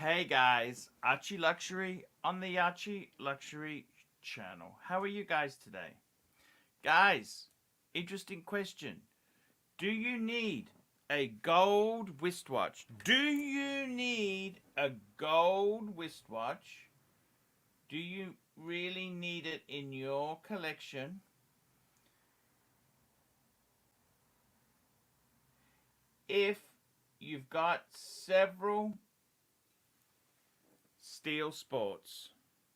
Hey guys, Archie Luxury on the Archie Luxury channel. How are you guys today? Guys, interesting question. Do you need a gold wristwatch? Do you need a gold wristwatch? Do you really need it in your collection? If you've got several Steel Sports.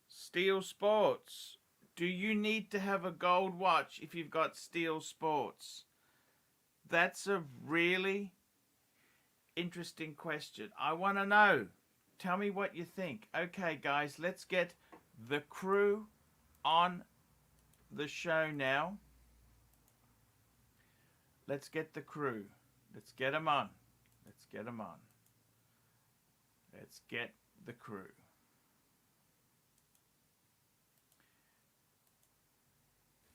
Steel Sports. Do you need to have a gold watch if you've got Steel Sports? That's a really interesting question. I want to know. Tell me what you think. Okay, guys, let's get the crew on the show now. Let's get the crew. Let's get them on. Let's get them on. Let's get the crew.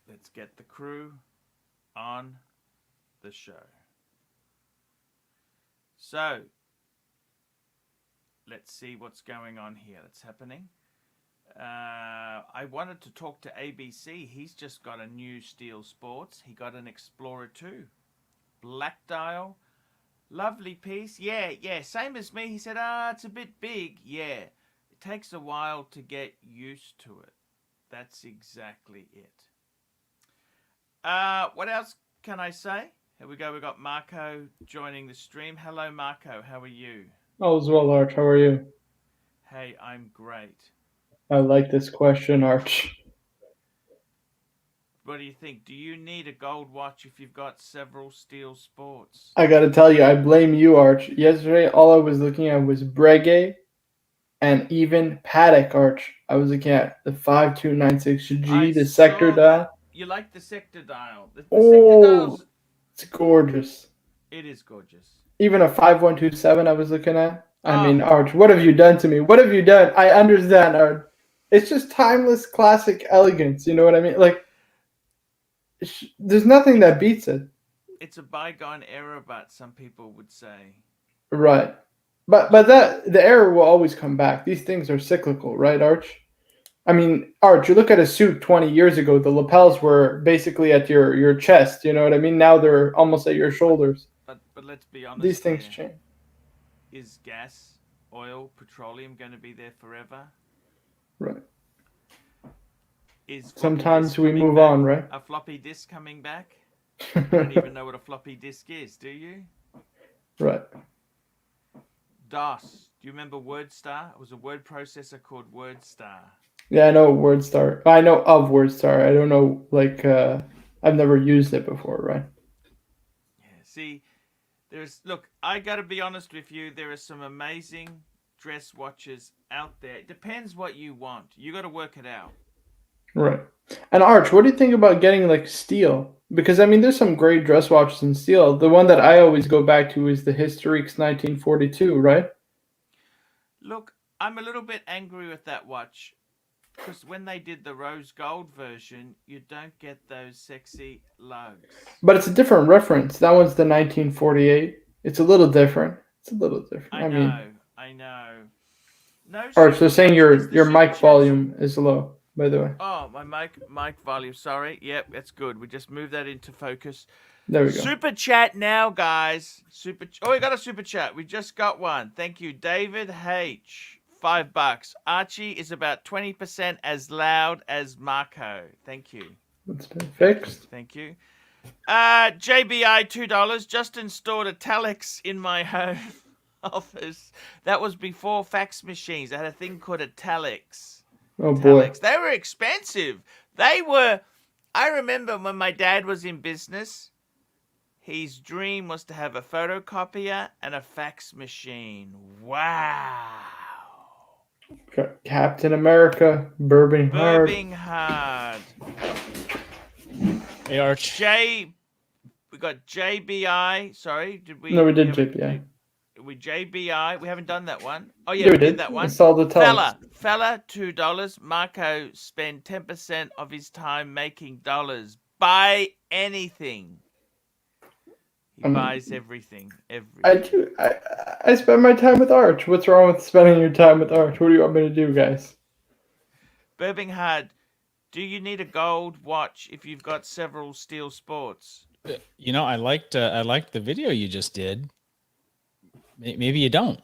Let's get the crew on the show. So, let's see what's going on here. That's happening. I wanted to talk to ABC. He's just got a new Steel Sports. He got an Explorer 2. Black dial. Lovely piece. Yeah, same as me. He said, it's a bit big. Yeah, it takes a while to get used to it. That's exactly it. What else can I say? Here we go. We've got Marco joining the stream. Hello, Marco. How are you? All's well, Arch. How are you? Hey, I'm great. I like this question, Arch. What do you think? Do you need a gold watch if you've got several Steel Sports? I gotta tell you, I blame you, Arch. Yesterday, all I was looking at was Breguet and even Patek, Arch. I was looking at the 5296G, I the sector saw that. dial. You like the sector dial. The sector Oh, dial's... it's gorgeous. It is gorgeous. Even a 5127 I was looking at. I Oh, mean, Arch, what have you done to me? What have you done? I understand, Arch. It's just timeless, classic elegance. You know what I mean? Like, there's nothing that beats it. it's a bygone era, but some people would say. Right. But that the error will always come back. These things are cyclical, right, Arch? I mean, Arch, you look at a suit 20 years ago, the lapels were basically at your chest, you know what I mean? Now they're almost at your But, shoulders. but let's be These honest things here. change. Is gas, oil, petroleum going to be there forever? Right. Is floppy Sometimes disk we coming move back? on, right? A floppy disk coming back? You don't even know what a floppy disk is, do you? Right. DOS. Do you remember WordStar? It was a word processor called WordStar. Yeah, I know WordStar. I know of WordStar. I don't know, like, I've never used it before, right? Yeah. See, look, I got to be honest with you. There are some amazing dress watches out there. It depends what you want. You got to work it out. Right. And Arch, what do you think about getting like steel? Because I mean, there's some great dress watches in steel. The one that I always go back to is the Historiques 1942, right? Look, I'm a little bit angry with that watch because when they did the rose gold version, you don't get those sexy lugs. But it's a different reference. That one's the 1948. It's a little different. It's a little different. I I mean, know, I know. No Arch, they're super saying chats. Is the your super mic chats? volume is low, by the way. Oh, my mic volume. Sorry. Yep, that's good. We just moved that into focus. There we go. Super chat now, guys. Oh, we got a super chat. We just got one. Thank you, David H. $5. Archie is about 20% as loud as Marco. Thank you. It's been fixed. Thank you. JBI $2. Just installed a telex in my home office. That was before fax machines. I had a thing called a telex. Oh boy. They were expensive. They were. I remember when my dad was in business, his dream was to have a photocopier and a fax machine. Wow. Captain America, Burping Hard. Burping hard. Hey, Arch. We got JBI. Sorry, did we? No, we did JPI. We JBI. We haven't done that one. Oh Yeah, yeah, we we did did. that one. It's all the telex. Fella, $2. Marco spend 10% of his time making dollars. Buy anything. He buys everything. I do. I spend my time with Arch. What's wrong with spending your time with Arch? What do you want me to do, guys? Birmingham, do you need a gold watch if you've got several steel sports? You know, I liked the video you just did. Maybe you don't.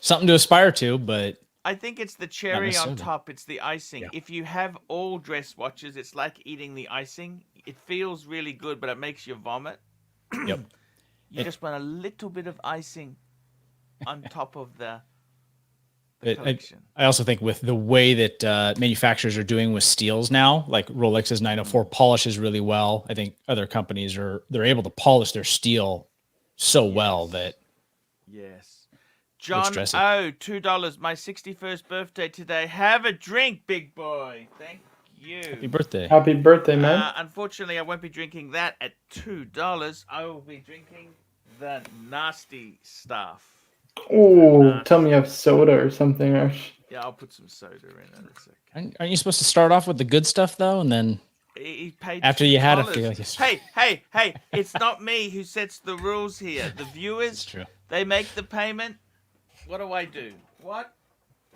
Something to aspire to, but I think it's the cherry on top. It's the icing. Yeah. If you have all dress watches, it's like eating the icing. It feels really good, but it makes you vomit. Yep. You just want a little bit of icing on top of the collection. I also think with the way that manufacturers are doing with steels now, like Rolex's 904 polishes really well. I think other companies they're able to polish their steel so well that. Yes. John, $2. My 61st birthday today. Have a drink, big boy. Thank you. Happy birthday. Happy birthday, man. Unfortunately, I won't be drinking that at $2. I will be drinking the nasty stuff. Oh, tell me you have soda or something, Arch. Yeah, I'll put some soda in it. Aren't you supposed to start off with the good stuff, though, and then he paid after you had $2. Hey, it's not me who sets the rules here. The viewers, That's true. They make the payment. What do? What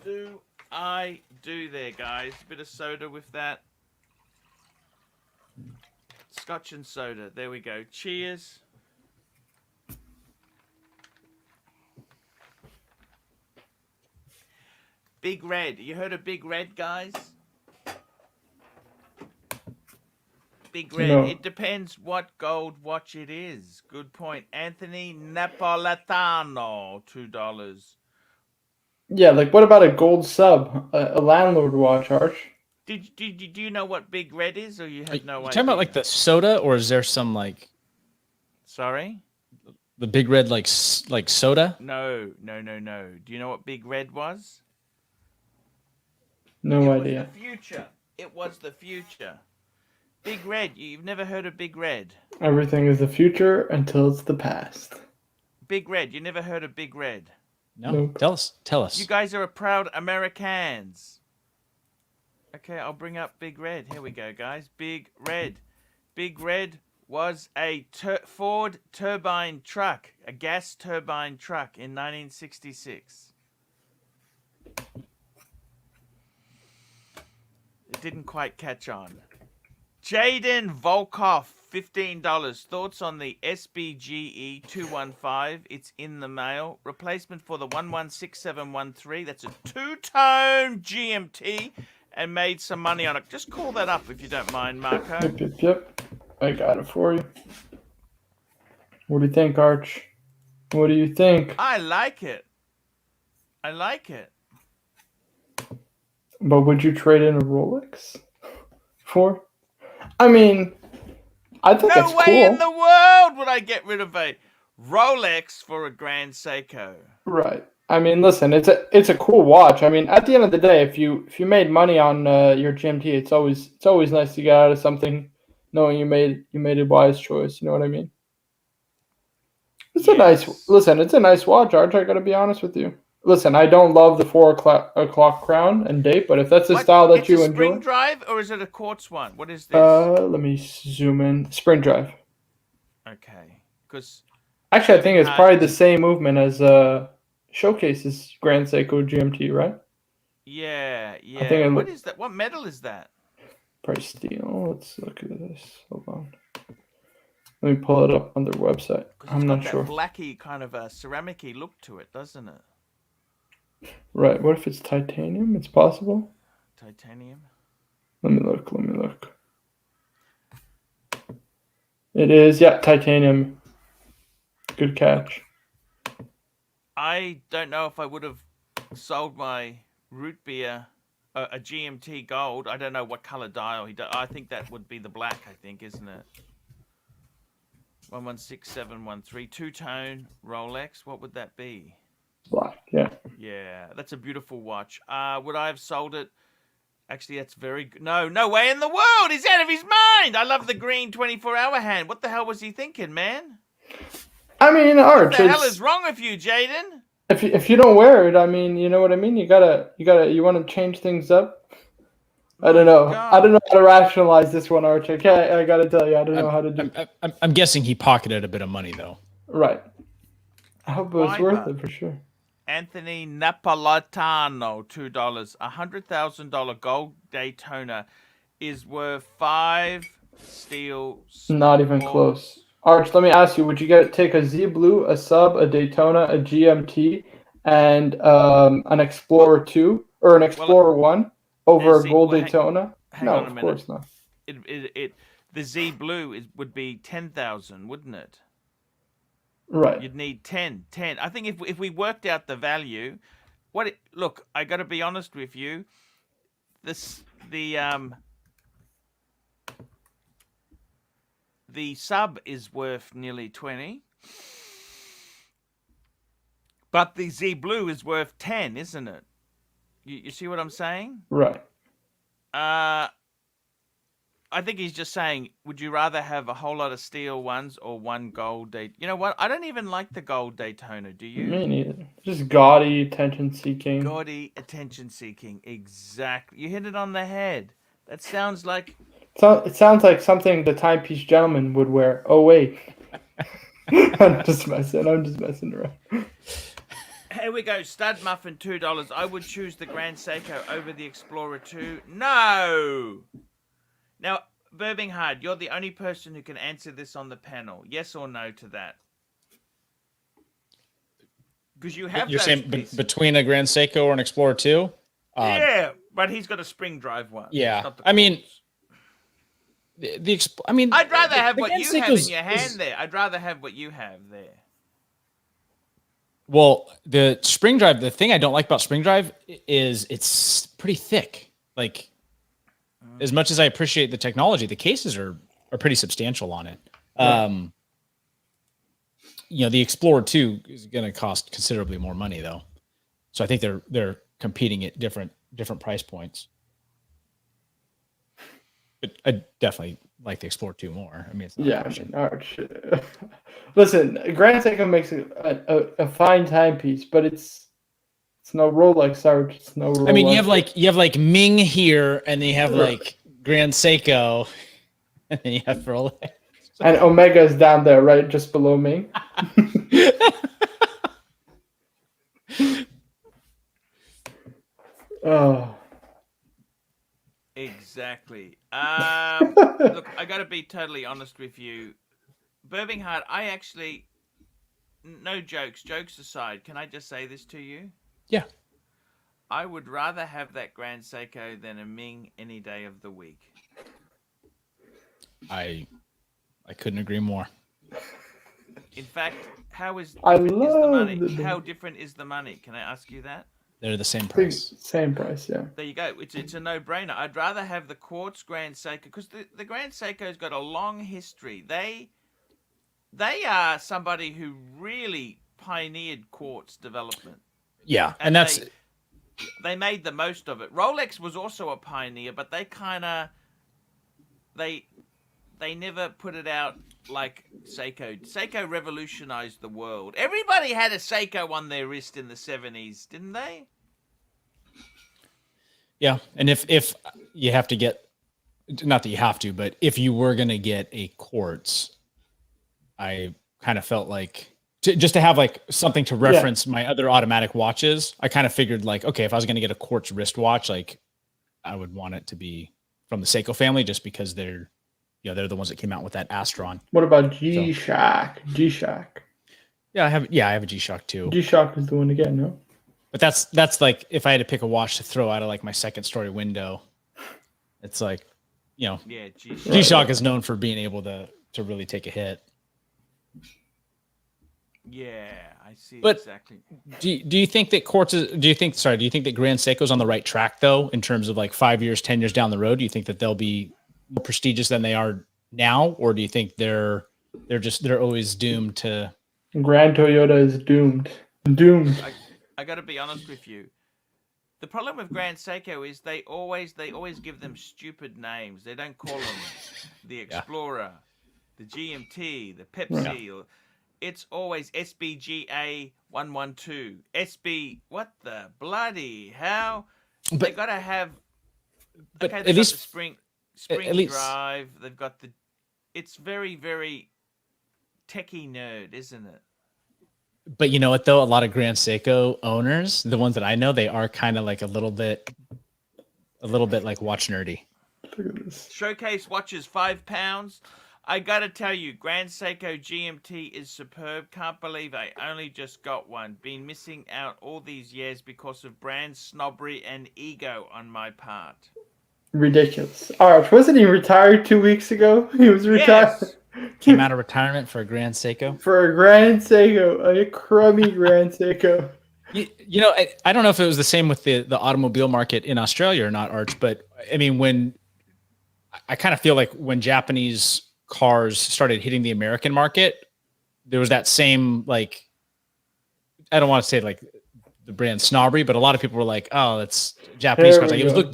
do I do there, guys? A bit of soda with that. Scotch and soda. There we go. Cheers. Big Red. You heard of Big Red, guys? Big Red. No. It depends what gold watch it is. Good point. Anthony Napolitano, $2. Yeah, like what about a gold sub, a landlord watch, Arch? Do you know what Big Red is, or you have no idea? You talking about like the soda, or is there some like? Sorry. The Big Red like soda? No. Do you know what Big Red was? No idea. It was the future. It was the future. Big Red. You've never heard of Big Red? Everything is the future until it's the past. Big Red. You never heard of Big Red? No. Nope. Tell us. You guys are proud Americans. Okay, I'll bring up Big Red. Here we go, guys. Big Red. Big Red was a Ford turbine truck, a gas turbine truck in 1966. It didn't quite catch on. Jaden Volkov, $15. Thoughts on the SBGE 215? It's in the mail. Replacement for the 116713. That's a two-tone GMT and made some money on it. Just call that up if you don't mind, Marco. Yep. I got it for you. What do you think, Arch? What do you think? I like it. But would you trade in a Rolex for? I mean, I think that's cool. No way in the world would I get rid of a Rolex for a Grand Seiko. Right. I mean, listen, it's a cool watch. I mean, at the end of the day, if you made money on your GMT, it's always nice to get out of something knowing you made a wise choice. You know what I mean? It's a nice watch, Arch. I gotta be honest with you. Listen, I don't love the 4 o'clock crown and date, but if that's the style that you enjoy. Is it a spring drive or is it a quartz one? What is this? Let me zoom in. Spring drive. Okay, because actually, I think it's probably the same movement as Showcase's Grand Seiko GMT, right? Yeah. I think what is that? What metal is that? Probably steel. Let's look at this. Hold on. Let me pull it up on their website. I'm not sure. It's got that blacky kind of a ceramic-y look to it, doesn't it? Right. What if it's titanium? It's possible. Titanium. Let me look. It is, yeah, titanium. Good catch. I don't know if I would have sold my root beer a GMT gold. I don't know what color dial he does. I think that would be the black, I think, isn't it? 116713 two-tone Rolex. What would that be? Black, yeah. Yeah, that's a beautiful watch. Would I have sold it? Actually, that's very good. No way in the world. He's out of his mind. I love the green 24-hour hand. What the hell was he thinking, man? I mean, Arch. What the hell is wrong with you, Jaden? If you don't wear it, I mean, you know what I mean. You want to change things up. I don't know. God. I don't know how to rationalize this one, Arch. Okay, I gotta tell you, I don't know how to do. I'm guessing he pocketed a bit of money though. Right. I hope it was Why, worth bud? it for sure. Anthony Napolitano, $2. $100,000 gold Daytona is worth 5 steel. Not even Sports. close. Arch, let me ask you: would you take a Z Blue, a Sub, a Daytona, a GMT, and an Explorer 2 or an Explorer 1 over a gold Daytona? Hang on a of minute. course not. The Z Blue would be 10,000, wouldn't it? Right. You'd need 10. I think if we worked out the value, look, I got to be honest with you. The Sub is worth nearly 20, but the Z Blue is worth 10, isn't it? You see what I'm saying? Right. I think he's just saying, would you rather have a whole lot of steel ones or one gold Daytona? You know what? I don't even like the gold Daytona, do you? Me neither. Just gaudy, attention-seeking. Gaudy, attention-seeking. Exactly. You hit it on the head. That sounds like... It sounds like something the timepiece gentleman would wear. Oh, wait. I'm just messing around. Here we go. Stud Muffin, $2. I would choose the Grand Seiko over the Explorer 2. No! Now, Birminghard, you're the only person who can answer this on the panel. Yes or no to that? Because you have. You're saying between a Grand Seiko or an Explorer 2? Yeah, but he's got a spring drive one. Yeah, I mean, I'd rather have what you have in your hand there. I'd rather have what you have there. Well, the spring drive, the thing I don't like about spring drive is it's pretty thick. Like, as much as I appreciate the technology, the cases are pretty substantial on it. Right. The Explorer 2 is going to cost considerably more money, though. So I think they're competing at different price points. But I definitely like the Explorer 2 more. I mean, it's not Arch. Listen, Grand Seiko makes a fine timepiece, but it's no Rolex, Arch. It's no Rolex. I mean, you have like Ming here, and then you have like Grand Seiko, and then you have Rolex. And Omega is down there, right, just below me. Oh. Exactly. Look, I got to be totally honest with you. Birminghard, no jokes aside, can I just say this to you? Yeah. I would rather have that Grand Seiko than a Ming any day of the week. I couldn't agree more. In fact, how different is the money? Can I ask you that? They're the same price. Same price, yeah. There you go. It's a no-brainer. I'd rather have the quartz Grand Seiko because the Grand Seiko's got a long history. They are somebody who really pioneered quartz development. Yeah, and that's they made the most of it. Rolex was also a pioneer, but they never put it out like Seiko. Seiko revolutionized the world. Everybody had a Seiko on their wrist in the 70s, didn't they? Yeah, and if you have to get, not that you have to, but if you were going to get a quartz, I kind of felt like, just to have like something to reference my other automatic watches, I kind of figured like, okay, if I was going to get a quartz wristwatch, like I would want it to be from the Seiko family just because they're the ones that came out with that Astron. What about G-Shock? G-Shock. Yeah, I have a G-Shock too. G-Shock is the one to get, no? But that's like if I had to pick a watch to throw out of like my second story window, it's like, G-Shock is known for being able to really take a hit. Yeah, I see. But exactly. Do you think that do you think that Grand Seiko's on the right track though, in terms of like 5 years, 10 years down the road? Do you think that they'll be more prestigious than they are now, or do you think they're always doomed to? Grand Toyota is doomed. I got to be honest with you. The problem with Grand Seiko is they always give them stupid names. They don't call them the Explorer, the GMT, the Pepsi. It's always SBGA 112. SB. What the bloody hell? They got to have But Okay, at they've got least the spring at least- drive. They've got the. It's very, very techie nerd, isn't it? But you know what though? A lot of Grand Seiko owners, the ones that I know, they are kind of like a little bit like watch nerdy. Look at this. Showcase watches, £5. I gotta tell you, Grand Seiko GMT is superb. Can't believe I only just got one. Been missing out all these years because of brand snobbery and ego on my part. Ridiculous. Arch, wasn't he retired 2 weeks ago? He was retired. Yes. Came out of retirement for a Grand Seiko. For a Grand Seiko, a crummy Grand Seiko. You know, I don't know if it was the same with the automobile market in Australia or not, Arch, but I mean, when I kind of feel like when Japanese cars started hitting the American market, there was that same, like, I don't want to say like the brand snobbery, but a lot of people were like, oh, that's Japanese There cars. we Like, it was go. looked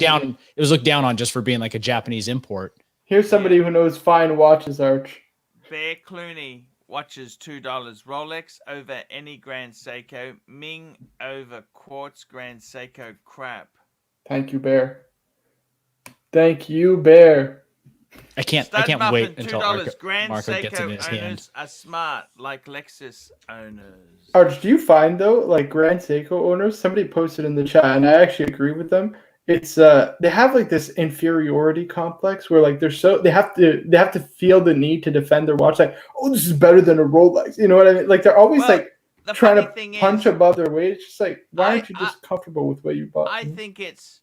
down on just for being like a Japanese import. Here's somebody who knows fine watches, Arch. Bear Clooney watches $2. Rolex over any Grand Seiko. Ming over Quartz Grand Seiko crap. Thank you, Bear. Thank you, Bear. I can't Stud wait Muffin, until $2. Grand Marco gets it in Seiko his hand. owners are smart, like Lexus owners. Arch, do you find though, like Grand Seiko owners, somebody posted in the chat, and I actually agree with them. It's they have like this inferiority complex where like they have to feel the need to defend their watch, like, oh, this is better than a Rolex. You know what I mean? Like they're always Well, like the trying funny to thing punch is, above their weight. It's just like, why aren't you I- just comfortable with what you bought? I think it's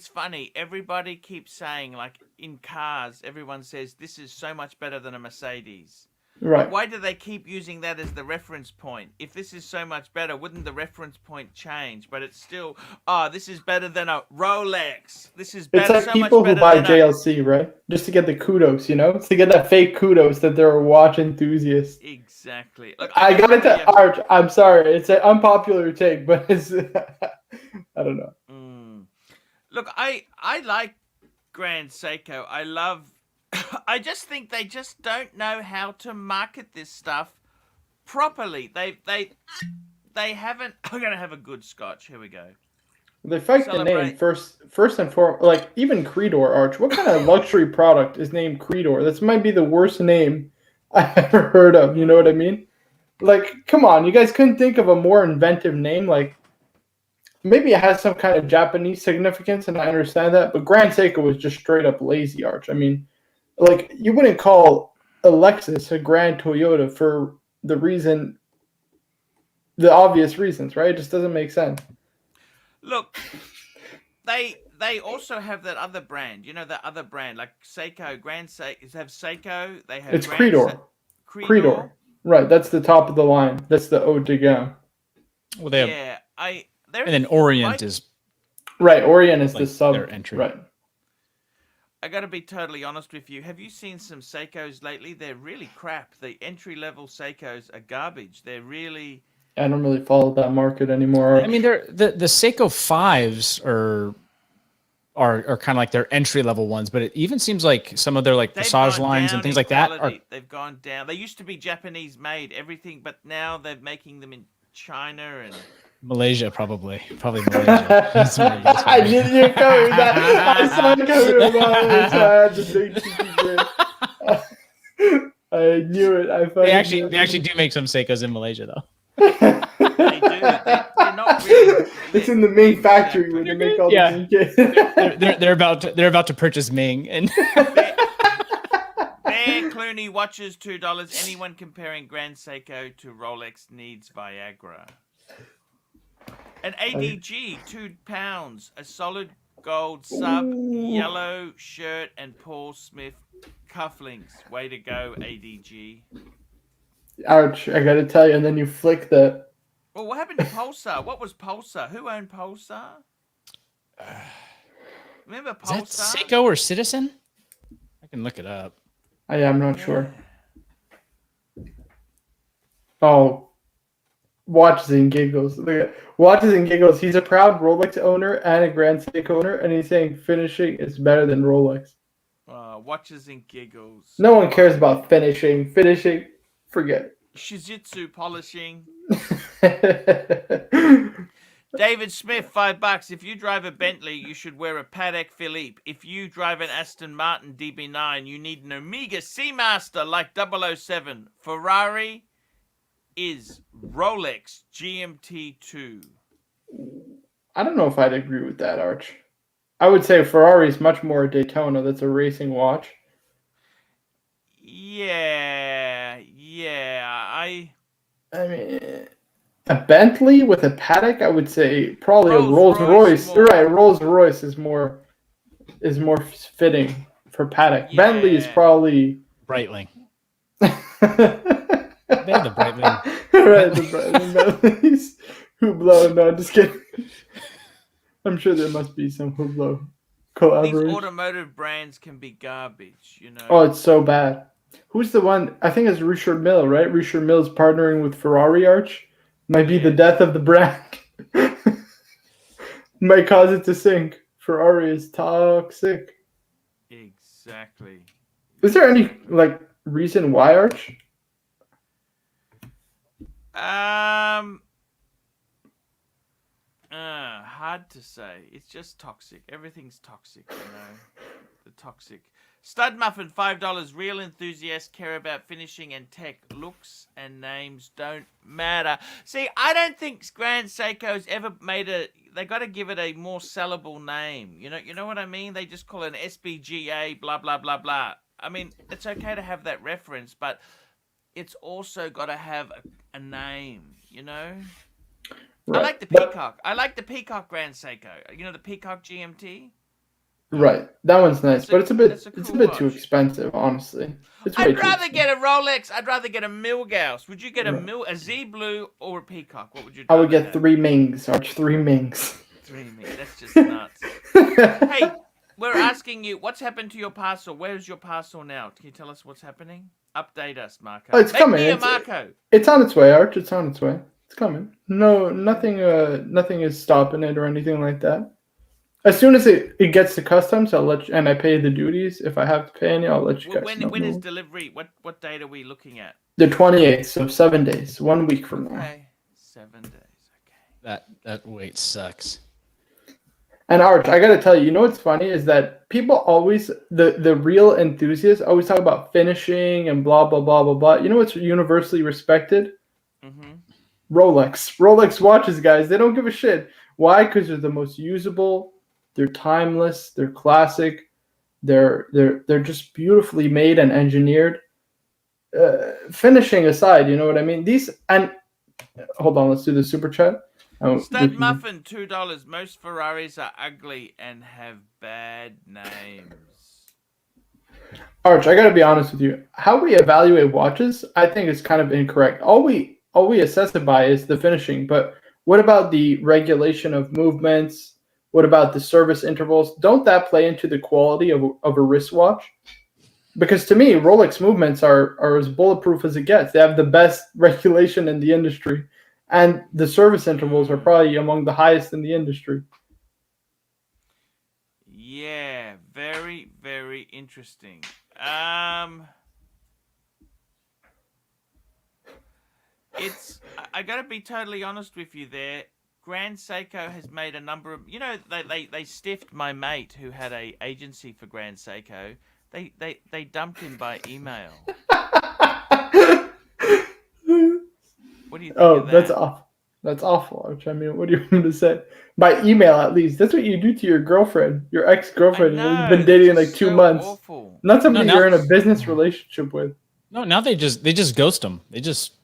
funny. Everybody keeps saying, like in cars, everyone says this is so much better than a Mercedes. Right. Why do they keep using that as the reference point? If this is so much better, wouldn't the reference point change? But it's still, oh, this is better than a Rolex. This is It's better, like so people much who better buy than JLC, right? Just to get the kudos, you know? It's to get that fake kudos that they're a watch enthusiast. Exactly. Look, I gotta tell tell Arch, I'm sorry, it's an unpopular take, but it's I don't know. Look, I like Grand Seiko. I love. I just think they just don't know how to market this stuff properly. They haven't. I'm gonna have a good scotch. Here we go. They fight the name Celebrate. first and foremost. Like even Creedor, Arch. What kind of luxury product is named Creedor? This might be the worst name I've ever heard of. You know what I mean? Like, come on, you guys couldn't think of a more inventive name. Like, maybe it has some kind of Japanese significance, and I understand that. But Grand Seiko was just straight up lazy, Arch. I mean, like, you wouldn't call a Lexus a Grand Toyota for the obvious reasons, right? It just doesn't make sense. Look, they also have that other brand. You know that other brand, like Seiko, Grand Seiko. They have Seiko. They have It's Grand Creedor. Creedor. Right, that's the top of the line. That's the haut de gamme. Well, they have, Yeah, and then Orient is Right, Orient is like the sub. their entry. Right. I gotta be totally honest with you. Have you seen some Seikos lately? They're really crap. The entry-level Seikos are garbage. They're really... I don't really follow that market anymore. I mean, the Seiko 5s are kind of like their entry level ones, but it even seems like some of their like They've Visage gone lines down and things in like that quality. They've gone down. They used to be Japanese made, everything, but now they're making them in China and... Malaysia, probably Malaysia. That's where it gets I from. knew you were coming with that. I saw it coming with that, so I had to think cheeky. I knew it. I They fucking actually do make some Seikos in Malaysia though. They do. They're not really... It's in the main factory where they make all Yeah. the Ming. They're about to purchase Ming and Bear Clooney watches $2. Anyone comparing Grand Seiko to Rolex needs Viagra. An ADG, £2. A solid gold sub, yellow shirt, and Paul Smith cufflinks. Way to go, ADG. Ouch! I gotta tell you, and then you flick the. Well, what happened to Pulsar? What was Pulsar? Who owned Pulsar? Remember is that Pulsar? Seiko or Citizen? I can look it up. I'm not sure. Oh, watches and giggles. Look at watches and giggles. He's a proud Rolex owner and a Grand Seiko owner, and he's saying finishing is better than Rolex. Watches and giggles. No one cares about finishing. Finishing, forget Shizitsu polishing. it. David Smith, $5. If you drive a Bentley, you should wear a Patek Phillipe. If you drive an Aston Martin DB9, you need an Omega Seamaster like 007. Ferrari is Rolex GMT2. I don't know if I'd agree with that, Arch. I would say Ferrari is much more a Daytona. That's a racing watch. Yeah. I mean, a Bentley with a Patek, I would say probably a Rolls Royce. More. Right, Rolls Royce is more fitting for Patek. Yeah. Bentley is probably Breitling. They have the Breitling. Right, the Breitling Bentleys. Hublot, no, just kidding. I'm sure there must be some Hublot collaboration. These automotive brands can be garbage, you know. Oh, it's so bad. Who's the one? I think it's Richard Mille, right? Richard Mille's partnering with Ferrari, Arch. Might be the death of the brand. Might cause it to sink. Ferrari is toxic. Exactly. Is there any reason why, Arch? Hard to say. It's just toxic. Everything's toxic, you know. The toxic. Stud Muffin, $5. Real enthusiasts care about finishing and tech. Looks and names don't matter. See, I don't think Grand Seiko's ever made they got to give it a more sellable name. You know what I mean? They just call it an SBGA, blah, blah, blah, blah. I mean, it's okay to have that reference, but it's also got to have a name, you know? Right. I like the Peacock. I like the Peacock Grand Seiko. You know the Peacock GMT? Right. That one's nice, but it's a bit too expensive, honestly. I'd rather get a Rolex. I'd rather get a Milgauss. Would you get a Z Blue or a Peacock? What would you do? I would get 3 Mings, Arch. 3 Mings. 3 Mings. That's just nuts. Hey, we're asking you, what's happened to your parcel? Where's your parcel now? Can you tell us what's happening? Update us, Marco. Oh, it's coming. Marco. It's on its way, Arch. It's on its way. It's coming. No, nothing is stopping it or anything like that. As soon as it gets to customs, I'll let you, and I pay the duties. If I have to pay any, I'll let you guys know. When is delivery? What date are we looking at? The 28th, so 7 days, 1 week from now. Okay, 7 days. Okay. That wait sucks. And Arch, I gotta tell you, what's funny is that people always, the real enthusiasts always talk about finishing and blah blah blah blah blah. You know what's universally respected? Mm-hmm. Rolex watches, guys. They don't give a shit. Why? Because they're the most usable. They're timeless. They're classic. They're just beautifully made and engineered. Finishing aside, you know what I mean? Hold on, let's do the super chat. Stud Muffin, $2. Most Ferraris are ugly and have bad names. Arch, I gotta be honest with you. How we evaluate watches, I think is kind of incorrect. All we assess it by is the finishing, but what about the regulation of movements? What about the service intervals? Don't that play into the quality of a wristwatch? Because to me, Rolex movements are as bulletproof as it gets. They have the best regulation in the industry. And the service intervals are probably among the highest in the industry. Yeah, very, very interesting. I got to be totally honest with you there. Grand Seiko has made a number of, they stiffed my mate who had a agency for Grand Seiko. They dumped him by email. What do you think of that? That's awful. That's awful, Arch. I mean, what do you want me to say? By email, at least. That's what you do to your girlfriend, your ex-girlfriend. You've been dating like 2 months. Awful. Not somebody you're in a business relationship with. No, now they just ghost them. They just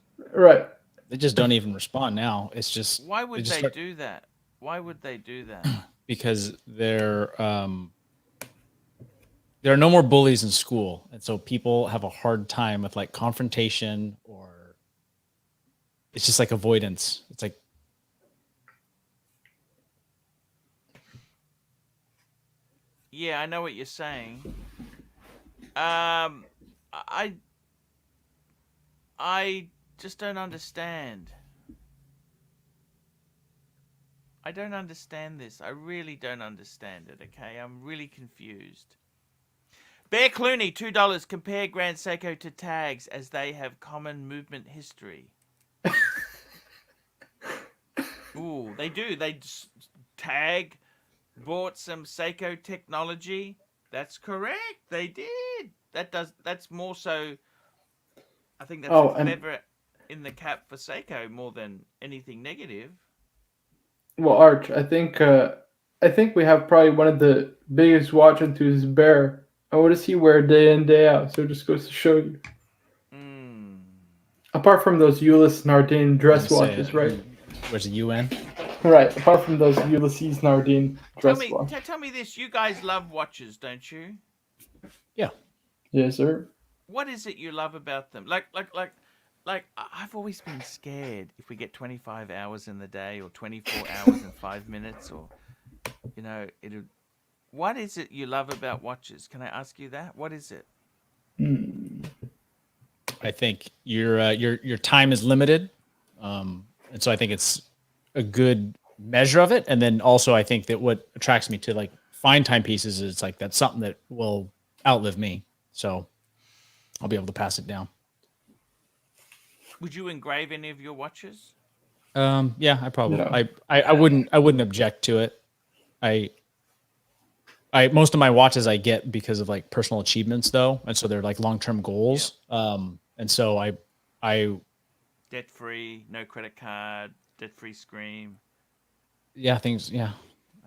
don't even respond now. It's just why would they do that? Why would they do that? Because there are no more bullies in school, and so people have a hard time with confrontation, or it's just avoidance. It's yeah, I know what you're saying. I just don't understand. I don't understand this. I really don't understand it, okay? I'm really confused. Bear Clooney, $2. Compare Grand Seiko to tags as they have common movement history. Ooh, they do. Tag bought some Seiko technology. That's correct. They did. That's more so. I think that's Oh, a and feather in the cap for Seiko more than anything negative. well, Arch, I think we have probably one of the biggest watch enthusiasts, Bear. And what does he wear day in day out? So it just goes to show you. Mm. Apart from those Ulysse Nardin I was dress gonna say, watches, right? Where's the UN? Right. Apart from those Ulysses Nardin dress watches. Tell me this. You guys love watches, don't you? Yeah. Yes, sir. What is it you love about them? Like I've always been scared if we get 25 hours in the day or 24 hours and 5 minutes or what is it you love about watches? Can I ask you that? What is it? I think your time is limited, and so I think it's a good measure of it. And then also, I think that what attracts me to like fine timepieces is like that's something that will outlive me, so I'll be able to pass it down. Would you engrave any of your watches? Yeah, I probably No. I wouldn't object to it. I most of my watches I get because of like personal achievements though, and so they're like long-term goals. And so I Debt free, no credit card, debt free scream. yeah,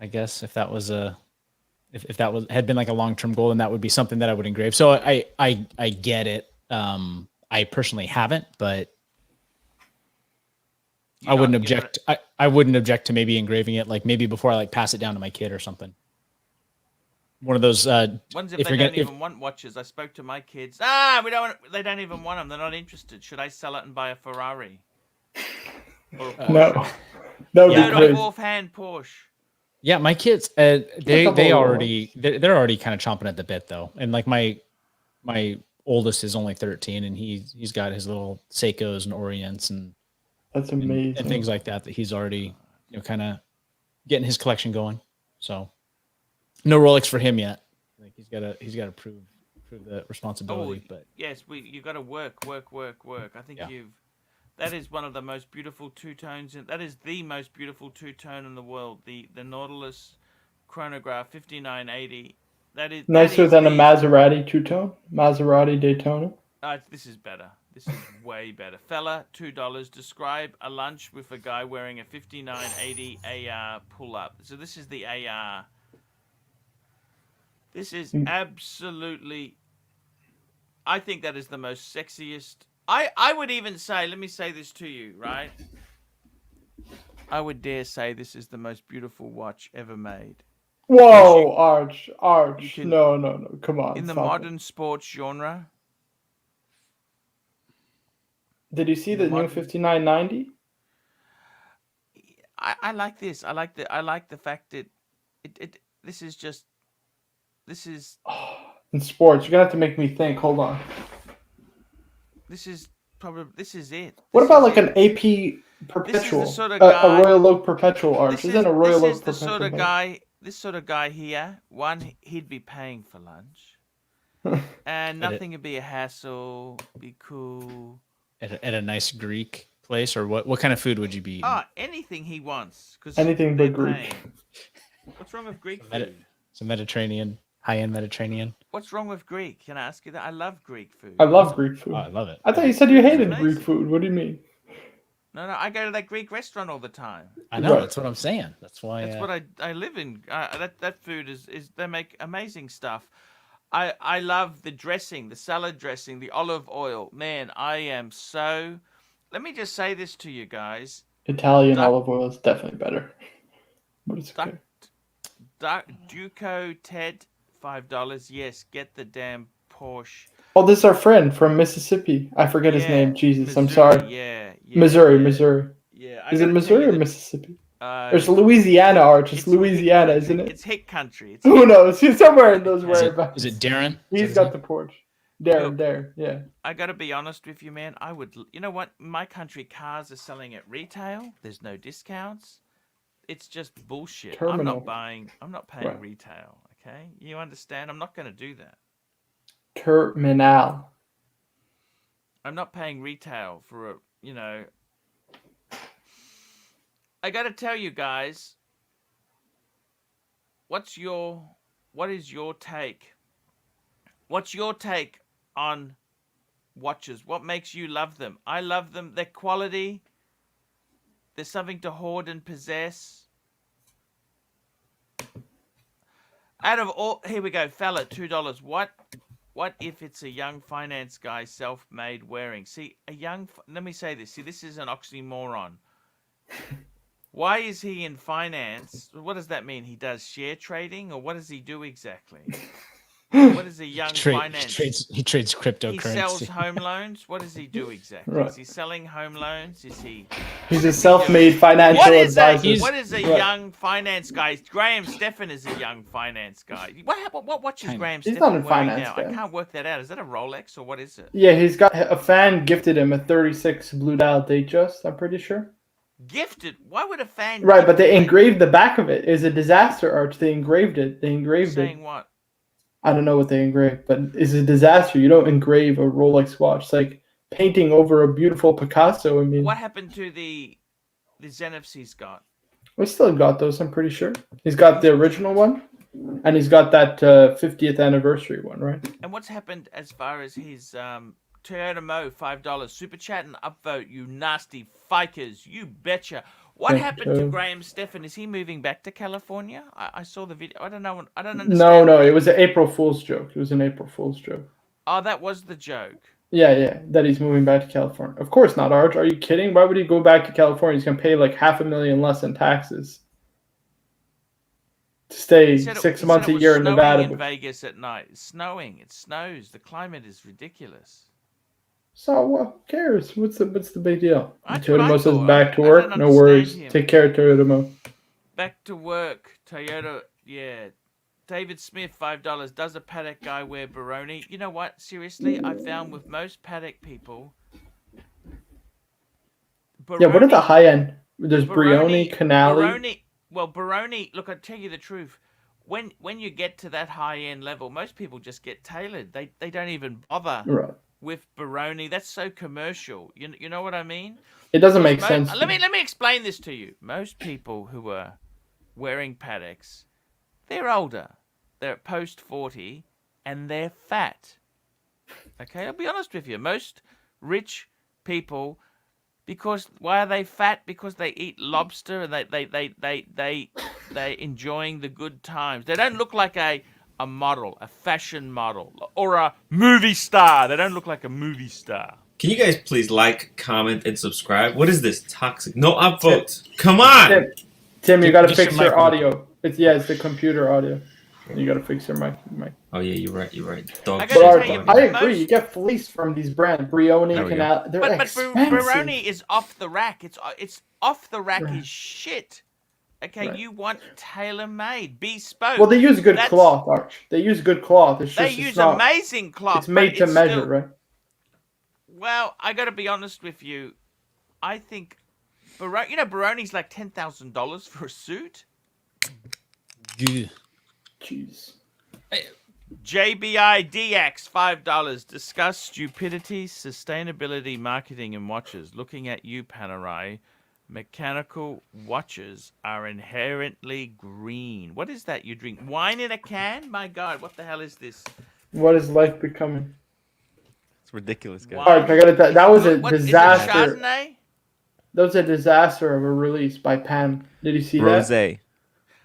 I guess if that was if that had been like a long-term goal, then that would be something that I would engrave. So I get it. I personally haven't, but I wouldn't object. I wouldn't object to maybe engraving it, like maybe before I like pass it down to my kid or something. One of those Ones if they don't even want watches. I spoke to my kids. They don't even want them. They're not interested. Should I sell it and buy a Ferrari? Or a Porsche? No. That would be crazy. Offhand Porsche. Yeah, my kids, they're already kind of chomping at the bit though. And like my oldest is only 13, and he's got his little Seikos and Orients and That's amazing. and things like that he's already kind of getting his collection going. So no Rolex for him yet. Like he's got to prove the responsibility. But yes, you got to work. I think that is one of the most beautiful two-tones. That is the most beautiful two-tone in the world. The Nautilus Chronograph 5980. Nicer than a Maserati two-tone? Maserati Daytona? This is better. This is way better. Fella, $2. Describe a lunch with a guy wearing a 5980 AR pull-up. So this is the AR. This is absolutely... I think that is the most sexiest... I would even say, let me say this to you, right? I would dare say this is the most beautiful watch ever made. Whoa, Arch. No. Come on. In the modern sports genre. Did you see the new 5990? I like this. I like the fact that this is in sports. You're gonna have to make me think. Hold on. This is it. What about like an AP Perpetual? This is the sort of guy, a Royal Oak Perpetual Arch. Isn't a Royal Oak Perpetual? This sort of guy here. One, he'd be paying for lunch, and nothing would be a hassle. Be cool. At a nice Greek place, or what kind of food would you be eating? Anything he wants. Anything but Greek. What's wrong with Greek food? It's a Mediterranean, high-end Mediterranean. What's wrong with Greek? Can I ask you that? I love Greek food. I love Greek food. Oh, I love it. I thought you said you hated Greek food. What do you mean? No, I go to that Greek restaurant all the time. I know. Right. That's what I'm saying. That's why. That's what I live in. That food is they make amazing stuff. I love the dressing, the salad dressing, the olive oil. Man, I am so... Let me just say this to you guys. Italian olive oil is definitely better. But it's okay. Duco Ted, $5. Yes, get the damn Porsche. Oh, this is our friend from Mississippi. I forget his name. Jesus, Missouri, I'm sorry. Yeah. Missouri. Yeah. Is it Missouri or Mississippi? There's Louisiana, Arch. It's Louisiana, isn't it? It's hick country. Who knows? He's somewhere in those whereabouts. Is it Darren? He's got the Porsche. Darren, yeah. I got to be honest with you, man. You know what? My country, cars are selling at retail. There's no discounts. It's just bullshit. Terminal. I'm not paying retail. Okay, you understand? I'm not going to do that. Terminal. I'm not paying retail for I got to tell you guys, what is your take? What's your take on watches? What makes you love them? I love them. Their quality. There's something to hoard and possess. Out of all, here we go, fella, $2. What if it's a young finance guy, self-made, wearing? See, let me say this. See, this is an oxymoron. Why is he in finance? What does that mean? He does share trading, or what does he do exactly? What is a young finance? He trades cryptocurrency. He sells home loans. What does he do exactly? Right. Is he selling home loans? Is he? He's a self-made financial advisor. What is a young finance guy? Graham Stephan is a young finance guy. What watch is Graham He's Stephan not in wearing finance, now? guy. I can't work that out. Is that a Rolex or what is it? Yeah, he's got a fan gifted him a 36 blue dial Datejust, I'm pretty sure. Gifted? Why would a fan? Right, but they engraved the back of it. It's a disaster, Arch. They engraved it. They engraved Saying it. what? I don't know what they engraved, but it's a disaster. You don't engrave a Rolex watch. It's like painting over a beautiful Picasso. I mean, What happened to the Zeniths he's got? we still got those, I'm pretty sure. He's got the original one, and he's got that 50th anniversary one, right? And what's happened as far as his Toyota Mo, $5 super chat and upvote? You nasty fikers, you betcha. What happened to Graham Stephan? Is he moving back to California? I saw the video. I don't know. I don't understand. No, it was an April Fool's joke. It was an April Fool's joke. Oh, that was the joke. Yeah, that he's moving back to California. Of course not, Arch. Are you kidding? Why would he go back to California? He's going to pay like $500,000 less in taxes to stay 6 months a year in Nevada. In Vegas at night. It's snowing. It snows. The climate is ridiculous. So what cares? What's the big deal? That's what I Toyota Mo says thought. back to I work. don't No worries. understand him. Take care, Toyota Mo. Back to work. Toyota. Yeah. David Smith, $5. Does a Patek guy wear Baroni? You know what? Seriously, I found with most Patek people. Yeah, what are the high end? There's Brioni, Canali. Baroni. Look, I tell you the truth. When you get to that high end level, most people just get tailored. They don't even bother. Right. With Baroni, that's so commercial. You know what I mean? It doesn't make sense. Let me explain this to you. Most people who are wearing Pateks, they're older. They're post 40, and they're fat. Okay, I'll be honest with you. Most rich people, because why are they fat? Because they eat lobster and they enjoying the good times. They don't look like a model, a fashion model, or a movie star. They don't look like a movie star. Can you guys please like, comment, and subscribe? What is this toxic? No upvotes. Come on. Tim, you got to fix your audio. It's the computer audio. You got to fix your mic. Oh yeah, you're right. I agree. You get fleeced from these brands, Brioni, Canal. They're expensive. But Baroni is off the rack. It's off the rack is shit. Okay, right. You want tailor-made, bespoke. Well, they use good cloth, Arch. They use good cloth. They use amazing cloth. It's made to measure, right? Well, I got to be honest with you. I think, Baroni's like $10,000 for a suit. Jeez. JBI DX, $5. Discuss stupidity, sustainability, marketing, and watches. Looking at you, Panerai. Mechanical watches are inherently green. What is that you drink? Wine in a can? My God, what the hell is this? What is life becoming? It's ridiculous, guys. All right, I got it. That was a disaster. Is it Chardonnay? That was a disaster of a release by Pan. Did you see that? Rosé.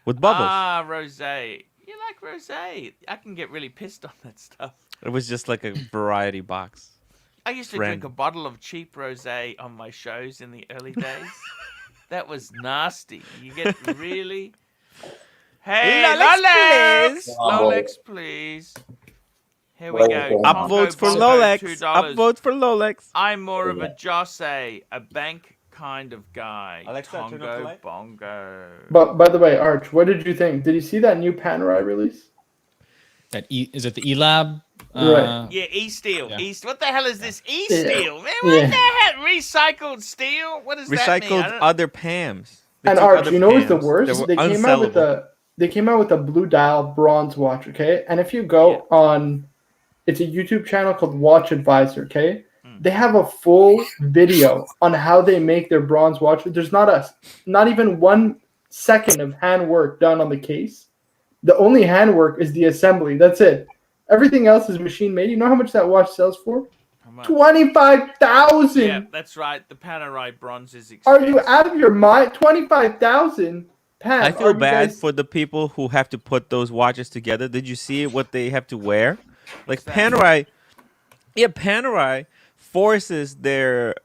With bubbles. Ah, rosé. You like rosé? I can get really pissed on that stuff. It was just like a variety box. I used to drink a bottle of cheap rosé on my shows in the early days. That was nasty. You get really... Hey, Rolex! Rolex, please. Here we go. Upvotes for Rolex. Upvotes for Rolex. I'm more of a Josse, a bank kind of guy. Alexa, Tongo bongo. But by the way, Arch, what did you think? Did you see that new Panerai release? Is it the E-Lab? Right. Yeah, E-Steel. Yeah. What the hell is this E-Steel? Man, what the hell? Recycled steel? What does that mean? Recycled other PAMs. And Arch, you know what's the worst? They came out with a blue dial bronze watch, okay? And if you go on, it's a YouTube channel called Watch Advisor, okay? They have a full video on how they make their bronze watch. There's not even 1 second of handwork done on the case. The only handwork is the assembly. That's it. Everything else is machine made. You know how much that watch sells for? How much? 25,000. Yeah, that's right. The Panerai bronze is expensive. Are you out of your mind? 25,000. Pat, I feel bad guys... for the people who have to put those watches together. Did you see what they have to wear? Like Panerai, Panerai forces their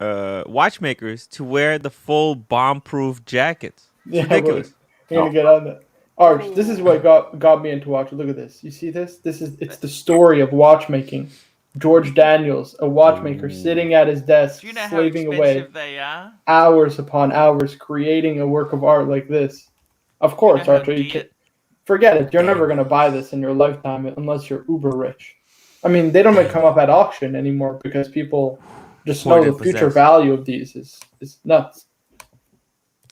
watchmakers to wear the full bomb-proof jackets. It's ridiculous. We're gonna get on that. Arch, this is what got me into watches. Look at this. You see this? It's the story of watchmaking. George Daniels, a watchmaker, sitting at his desk, Do you know how slaving expensive away they are? hours upon hours, creating a work of art like this. Of course, Archie, forget it. You're never gonna buy this in your lifetime unless you're uber rich. I mean, they don't even come up at auction anymore because people just know the future value of these is nuts.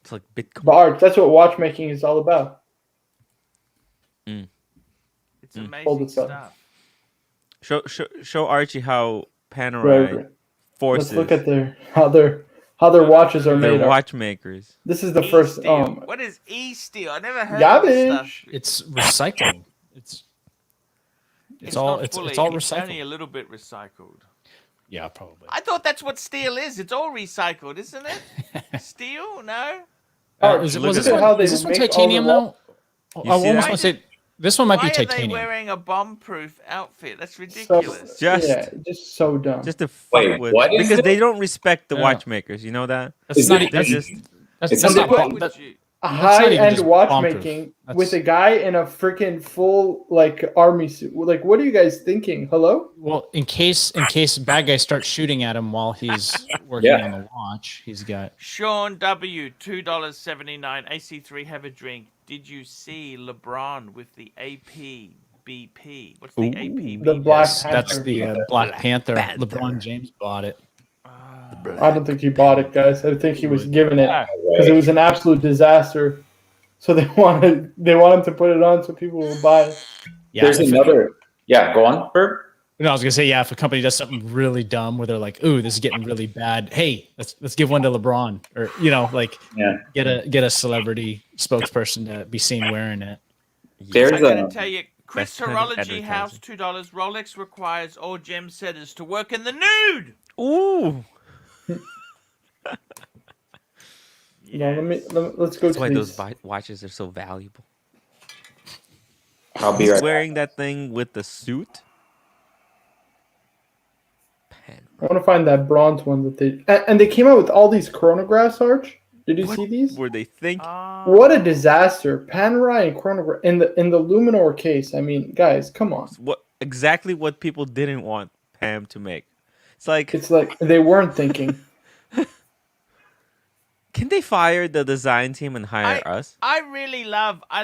It's like Bitcoin. But Arch, that's what watchmaking is all about. It's amazing stuff. Show Archie how Panerai forces. Let's look at how their watches are made. They're watchmakers. This is the first. What is E-steel? I never heard of this stuff. It's recycling. It's all recycled. It's only a little bit recycled. Yeah, probably. I thought that's what steel is. It's all recycled, isn't it? Steel? No. Was this one titanium though? I almost want to say this one might be titanium. Why are they wearing a bomb-proof outfit? That's ridiculous. Just so dumb. Just to fuck with, because they don't respect the watchmakers. You know that? That's not a high-end watchmaking with a guy in a freaking full army suit. Like, what are you guys thinking? Hello? Well, in case bad guys start shooting at him while he's working on the watch, he's got Sean W. $2.79 AC3. Have a drink. Did you see LeBron with the APBP? What's the APBP? The Black Panther. That's the Black Panther. LeBron James bought it. I don't think he bought it, guys. I think he was given it because it was an absolute disaster. So they want him to put it on so people will buy it. Yeah, there's another. Go on, Herb. No, I was gonna say, if a company does something really dumb where they're like, "Ooh, this is getting really bad. Hey, let's give one to LeBron," or get a celebrity spokesperson to be seen wearing it. I'm gonna tell you, Chris Horology House, $2. Rolex requires all gem setters to work in the nude. Ooh. Let's go. That's why those watches are so valuable. I'll be right wearing that thing with the suit. I want to find that bronze one that they came out with all these chronographs. Arch, did you see these? Were they think? What a disaster! Panerai and chronograph in the Luminor case. I mean, guys, come on. Exactly what people didn't want Pam to make. It's like they weren't thinking. Can they fire the design team and hire us? I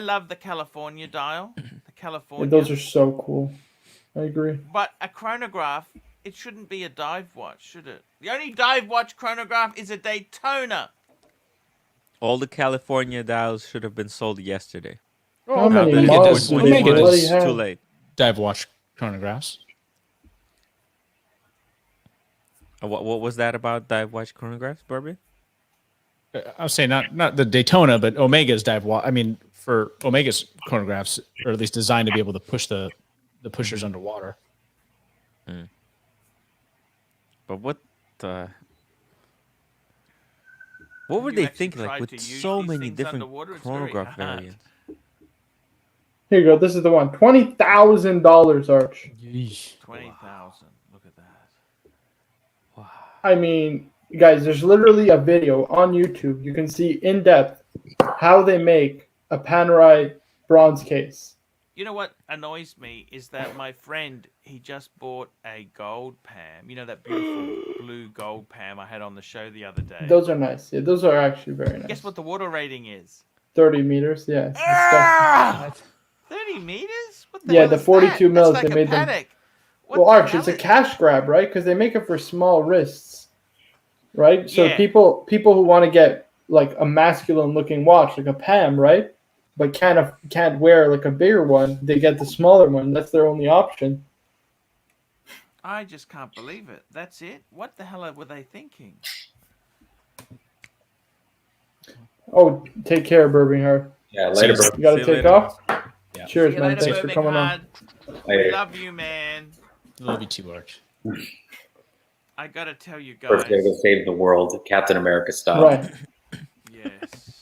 love the California dial. The California. Those are so cool. I agree. But a chronograph, it shouldn't be a dive watch, should it? The only dive watch chronograph is a Daytona. All the California dials should have been sold yesterday. How many models do they really have? Too late. Dive watch chronographs. What was that about dive watch chronographs, Barbie? I was saying not the Daytona, but Omega's dive watch. I mean, for Omega's chronographs, or at least designed to be able to push the pushers underwater. But what were they thinking? Like with so many different chronograph variants. Here you go. This is the one. $20,000, Arch. 20,000. Look at that. Wow. I mean, guys, there's literally a video on YouTube. You can see in depth how they make a Panerai bronze case. You know what annoys me is that my friend, he just bought a gold Pam. You know that beautiful blue gold Pam I had on the show the other day. Those are nice. Yeah, those are actually very nice. Guess what the water rating is? 30 meters. Yeah. 30 meters? What the 42 mils. That's like they made them. Patek. Well, Arch, it's a cash grab, right? Because they make it for small wrists, right? So people who want to get like a masculine-looking watch, like a Pam, right? But can't wear like a bigger one, they get the smaller one. That's their only option. I just can't believe it. That's it? What the hell were they thinking? Oh, take care, Birmingham. Yeah, later, Cheers. bro. You got See to you take later. off? Yeah. Cheers, See you man. later, Thanks for coming on. Birmingham. We Later. love you, man. Love you too, Arch. I gotta tell you First day guys. to save the world, Captain America style. Right. Yes.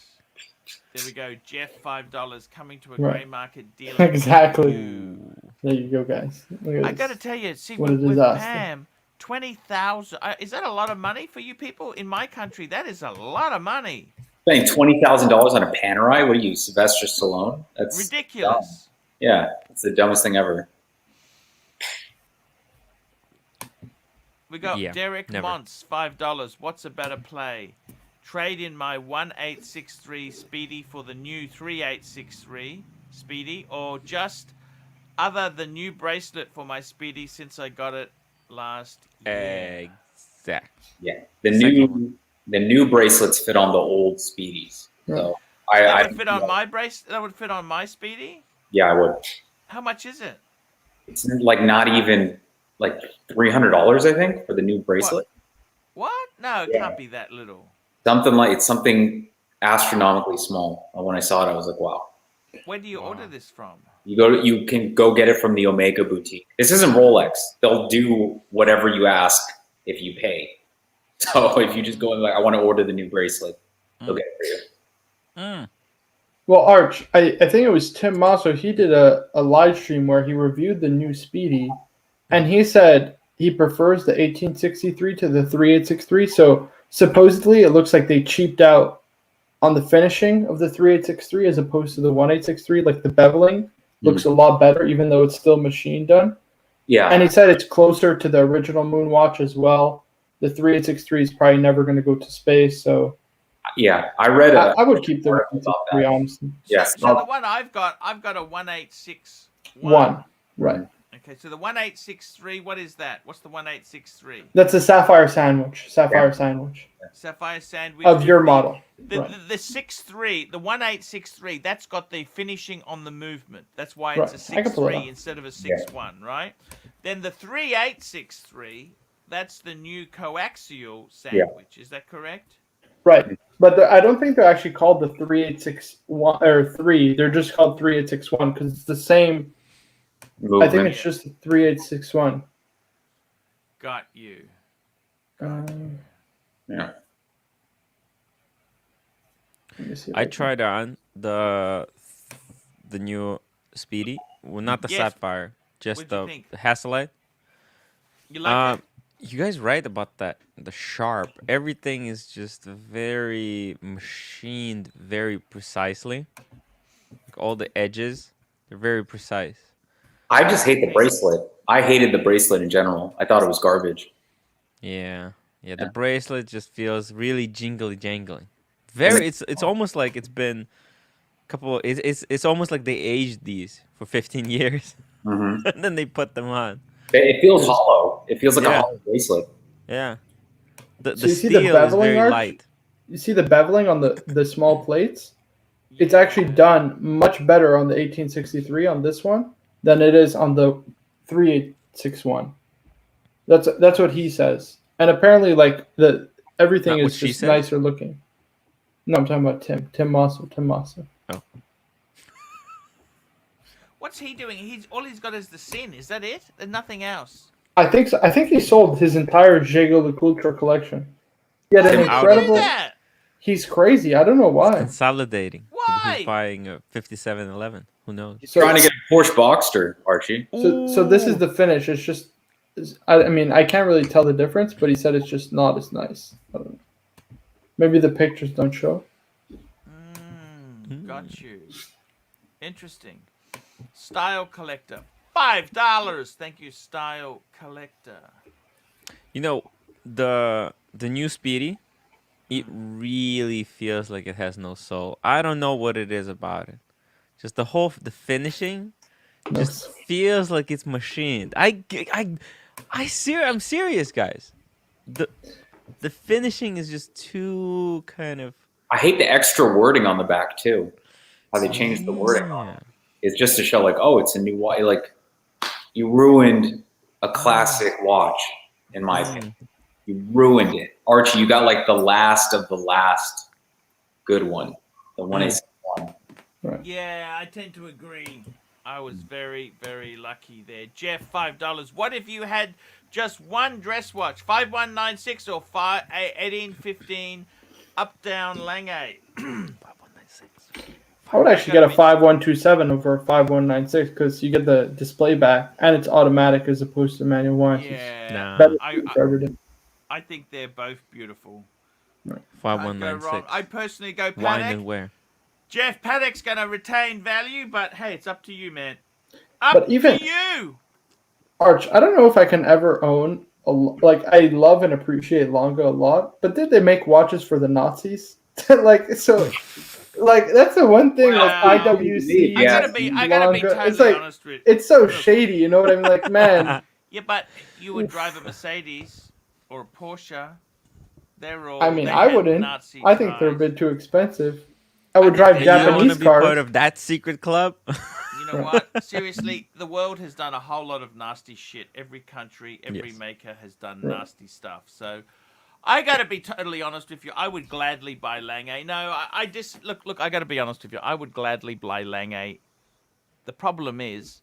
There we go. Jeff, $5 coming to a Right. grey market dealer. Exactly. Ooh. There you go, guys. Look at I this. gotta tell you, see, What a with disaster. Pam, 20,000. Is that a lot of money for you people? In my country, that is a lot of money. Spending $20,000 on a Panerai? What are you, Sylvester Stallone? That's Ridiculous. Yeah, it's the dumbest thing ever. We got Yeah, Derek never. Montz, $5. What's a better play? Trade in my 1863 Speedy for the new 3863 Speedy, or just other the new bracelet for my Speedy since I got it last year. Exact. Yeah, Second the new bracelets fit on the old Speedies. So I That would fit on my bracelet. That would fit on my Speedy. Yeah, I would. How much is it? It's like not even like $300, I think, for the new bracelet. What? No, it Yeah. can't be that little. It's something astronomically small. When I saw it, I was like, wow. Where do you order this from? You can go get it from the Omega boutique. This isn't Rolex. They'll do whatever you ask if you pay. So if you just go and like, I want to order the new bracelet, they'll get it for you. Mm. Well, Arch, I think it was Tim Masso. He did a live stream where he reviewed the new Speedy, and he said he prefers the 1863 to the 3863. So supposedly it looks like they cheaped out on the finishing of the 3863 as opposed to the 1863. Like the beveling looks a lot better, even though it's still machine done. Yeah. And he said it's closer to the original Moonwatch as well. The 3863 is probably never going to go to space, so Yeah, I read I would keep the article about 1863, that. honestly. Yes. So the one I've got a 1861. One, right. Okay, so the 1863, what is that? What's the 1863? That's a sapphire sandwich. Sapphire sandwich Sapphire sandwich. of your model. The, Right. the 63, the 1863, that's got the finishing on the movement. That's why Right. it's a I can pull it 6-3 up. instead of a 6-1, right? Then the 3863, that's the new coaxial sandwich. Is that correct? Right. But I don't think they're actually called the 3861 or 3. They're just called 3861 because it's the same. I think it's just the 3861. Got you. Yeah. Let me see if I can- tried on the new Speedy. Well, not the Yes. Sapphire, just What'd you the think? Hasselite. You like it? You guys right about that. The sharp. Everything is just very machined very precisely. Like all the edges, they're very precise. I just hate the bracelet. I hated the bracelet in general. I thought it was garbage. Yeah. Yeah. The bracelet just feels really jingly jangly. Very. It's almost like it's been a couple. It's almost like they aged these for 15 years, Mm-hmm. and then they put them on. It feels hollow. It feels like Yeah. a hollow bracelet. Yeah. The So you see the steel is beveling, very Arch? light. You see the beveling on the small plates? It's actually done much better on the 1863 on this one than it is on the 3861. That's what he says. And apparently, like everything Not what is she just said? nicer looking. No, I'm talking about Tim Masso. What's he doing? All he's got is the sin. Is that it? And nothing else. I think so. I think he sold his entire JLC collection. He had an Tim out. incredible. Do that? He's crazy. I don't know why. Consolidating. Why? He's buying a 5711. Who knows? He's trying to get a Porsche Boxster, Archie. So this is the finish. It's just, I mean, I can't really tell the difference, but he said it's just not as nice. I don't know. Maybe the pictures don't show. Got you. Interesting. Style collector. $5. Thank you, style collector. You know, the new Speedy, it really feels like it has no soul. I don't know what it is about it. Just the finishing just feels like it's machined. I'm serious, guys. The finishing is just too kind of. I hate the extra wording on the back too. How they changed the wording on it. It's just to show like, oh, it's a new watch. Like you ruined a classic watch, in my opinion. You ruined it. Archie, you got like the last of the last good one. The one is one. Yeah, I tend to agree. I was very, very lucky there. Jeff, $5. What if you had just one dress watch, 5196 or 1815 up down Lange? 5196. I would actually get a 5127 over a 5196 because you get the display back and it's automatic as opposed to manual watches. Yeah, Better for everything. I think they're both beautiful. 5196. I personally go Wine Patek. and where? Jeff, Patek's going to retain value, but hey, it's up to you, man. But even to you. Arch, I don't know if I can ever own I love and appreciate Lange a lot, but did they make watches for the Nazis? Like that's the one thing like IWC. I gotta be totally honest with you. It's so shady, you know what I mean? Like, man. Yeah, but you would drive a Mercedes or a Porsche. They're all. I mean, I wouldn't. Nazi I think they're a bit too expensive. I would drive You Japanese want to be cars. part of that secret club? You know what? Seriously, the world has done a whole lot of nasty shit. Every country, every maker has done nasty stuff. So, I got to be totally honest with you. I would gladly buy Lange. No, I just look. I got to be honest with you. I would gladly buy Lange. The problem is,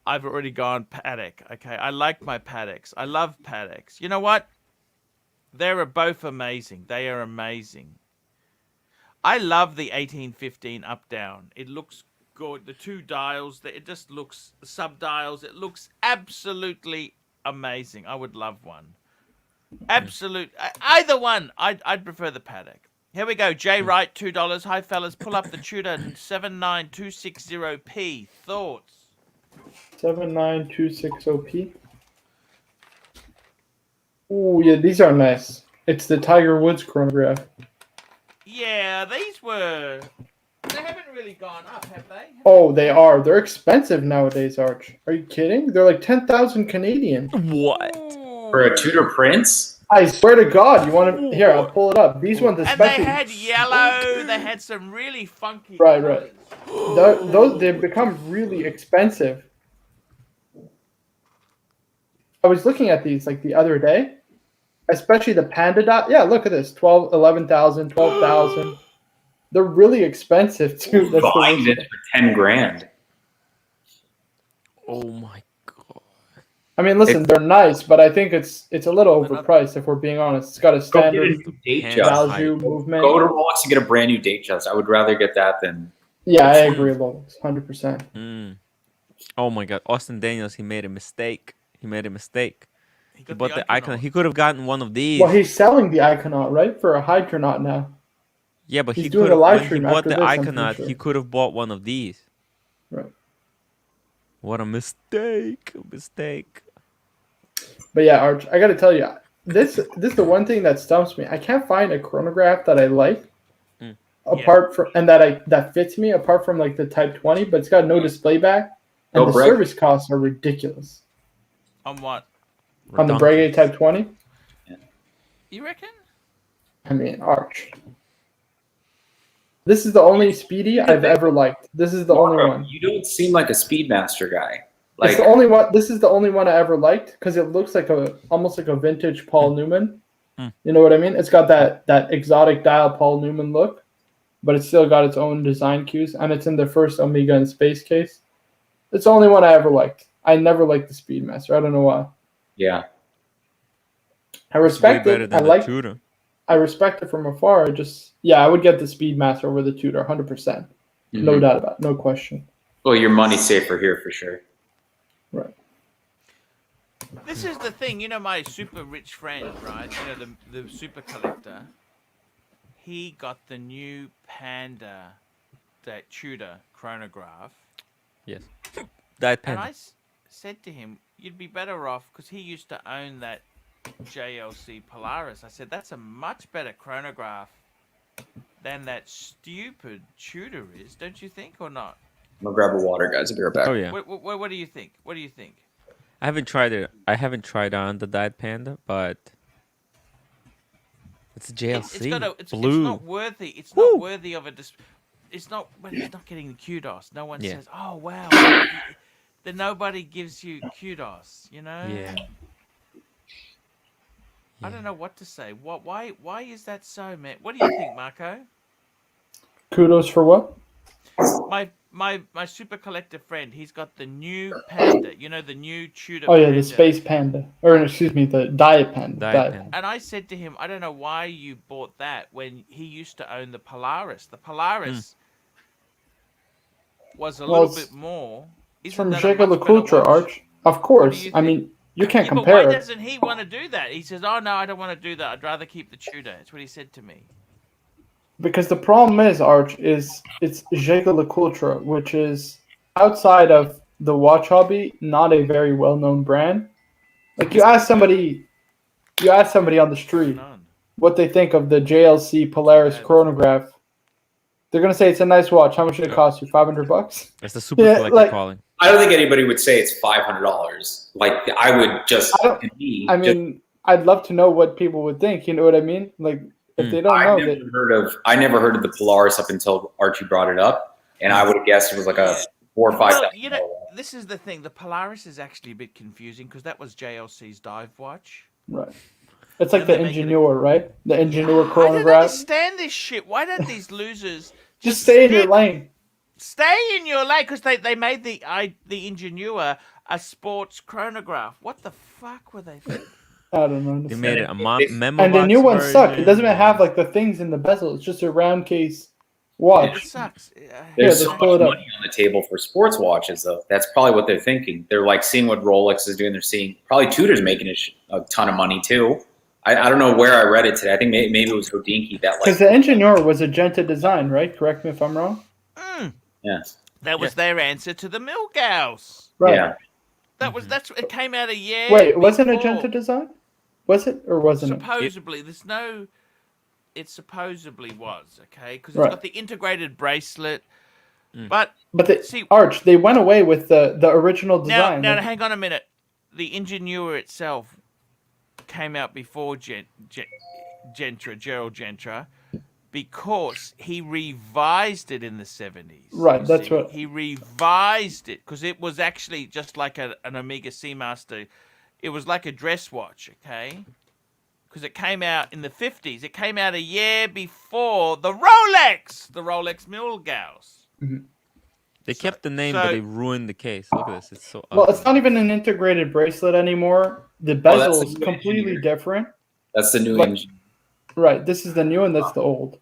I've already gone Patek. Okay, I like my Pateks. I love Pateks. You know what? They're both amazing. They are amazing. I love the 1815 up down. It looks good. The two dials. It just looks sub dials. It looks absolutely amazing. I would love one. Absolute. Either one. I'd prefer the Patek. Here we go. Jay Wright, $2. Hi, fellas. Pull up the Tudor 79260P. Thoughts? 79260P. Ooh, yeah, these are nice. It's the Tiger Woods chronograph. Yeah, these were. They haven't really gone up, have they? Oh, they are. They're expensive nowadays, Arch. Are you kidding? They're like 10,000 Canadian. What? For a Tudor Prince? I swear to God, you want to? Here, I'll pull it up. These ones, And especially. they had yellow. They had some really funky. Right. Those they've become really expensive. I was looking at these like the other day, especially the Panda Dot. Yeah, look at this. 11,000, 12,000. They're really expensive too. That's Buying this for 10 grand. Oh my god. I mean, listen, they're nice, but I think it's a little overpriced if we're being honest. It's got a standard value movement. Go to Rolex and get a brand new date chest. I would rather get that than. Yeah, I agree, Rolex, 100%. Oh my god, Austin Daniels, he made a mistake. He bought the Iconaut. He could have gotten one of these. Well, he's selling the Iconaut, right, for a Hydronaut now. Yeah, but he's he doing could a live have. When he stream bought the after this, Iconaut, sure. he could have bought one of these. Right. What a mistake! A mistake. But yeah, Arch, I got to tell you, this is the one thing that stumps me. I can't find a chronograph that I like, apart from that fits me, apart from like the Type 20, but it's got no display back, and the service costs are ridiculous. On what? On the Breguet Type 20. You reckon? I mean, Arch. This is the only Speedy I've ever liked. This is the only one. You don't seem like a Speedmaster guy. It's the only one. This is the only one I ever liked because it looks like almost like a vintage Paul Newman. You know what I mean? It's got that exotic dial Paul Newman look, but it's still got its own design cues, and it's in the first Omega in space case. It's the only one I ever liked. I never liked the Speedmaster. I don't know why. Yeah. I respect way better it. than the Tudor. I respect it from afar. I would get the Speedmaster over the Tudor, 100%. No doubt about it. No question. Well, your money's safer here for sure. Right. This is the thing, you know, my super rich friend, right? You know, the super collector. He got the new Panda, that Tudor chronograph. Yes. That And Panda. I said to him, you'd be better off, because he used to own that JLC Polaris. I said, that's a much better chronograph than that stupid Tudor is, don't you think, or not? I'm going to grab a water, guys. I'll be right back. Oh yeah. What do you think? What do you think? I haven't tried it. I haven't tried on the Diet Panda, but it's a JLC. It's blue. not worthy. It's not worthy of a. It's not. But it's not getting the kudos. No one says, "Oh wow." then nobody gives you kudos. You know. Yeah. I don't know what to say. Why is that so, man? What do you think, Marco? Kudos for what? My super collector friend, he's got the new Panda. You know, the new Tudor. Oh yeah, Panda. the Space Panda, or excuse me, the Diet Panda. Diet Panda. And I said to him, I don't know why you bought that when he used to own the Polaris. The Polaris was a little bit more. It's Isn't from that a Seiko much better LeCoultre, watch? Arch. Of course. you I think? mean, you can't Yeah, but compare why it. doesn't he want to do that? He says, "Oh no, I don't want to do that. I'd rather keep the Tudor." That's what he said to me. Because the problem is, Arch, is it's Seiko LeCoultre, which is outside of the watch hobby, not a very well-known brand. Like you ask somebody on the street None. what they think of the JLC Polaris Bad. chronograph. They're gonna say it's a nice watch. How much did it cost you? $500? That's the super Yeah, collector like- calling. I don't think anybody would say it's $500. Like I would just. I mean, I'd love to know what people would think. You know what I mean? Like if they don't know, I never heard of the Polaris up until Archie brought it up, and I would have guessed it was like a $4,000 or $5,000. Well, you know, this is the thing. The Polaris is actually a bit confusing because that was JLC's dive watch. right? It's like And the they make it a- Ingenieur, right? The Ingenieur I don't chronograph. understand this shit. Why don't these losers Just stay in your stick- lane. Stay in your lane because they made the Ingenieur a sports chronograph. What the fuck were they thinking? I don't know. They made it a memo And the new box ones suck. It version. doesn't even have like the things in the bezel. It's just a round case It watch. sucks. There's Yeah, so just pull much it up. money on the table for sports watches, though. That's probably what they're thinking. They're like seeing what Rolex is doing. They're seeing probably Tudor's making a ton of money too. I don't know where I read it today. I think maybe it was Hodinky that Because like. the Ingenieur was a Genta design, right? Correct me if I'm wrong. Yeah. That was their answer to the Milgauss. Right. Yeah. That's it came out a year. Wait, wasn't it a before. Genta design? Was it or wasn't it? Supposedly, there's no. It supposedly was okay because it's Right. got the integrated bracelet, but But the see- Arch, they went away with the original now design. Like- hang on a minute. The Ingenieur itself came out before Gentra, Gerald Gentra, because he revised it in the 70s. Right, you that's see. what- He revised it because it was actually just like an Omega Seamaster. It was like a dress watch, okay? Because it came out in the 50s. It came out a year before the Rolex Milgauss. They kept the name, so- but they ruined the case. Look at this. It's so Well, ugly. it's not even an integrated bracelet anymore. The that's bezel the is new completely Ingenieur. different. That's the new Like- engine. Right. This is the new and that's the old.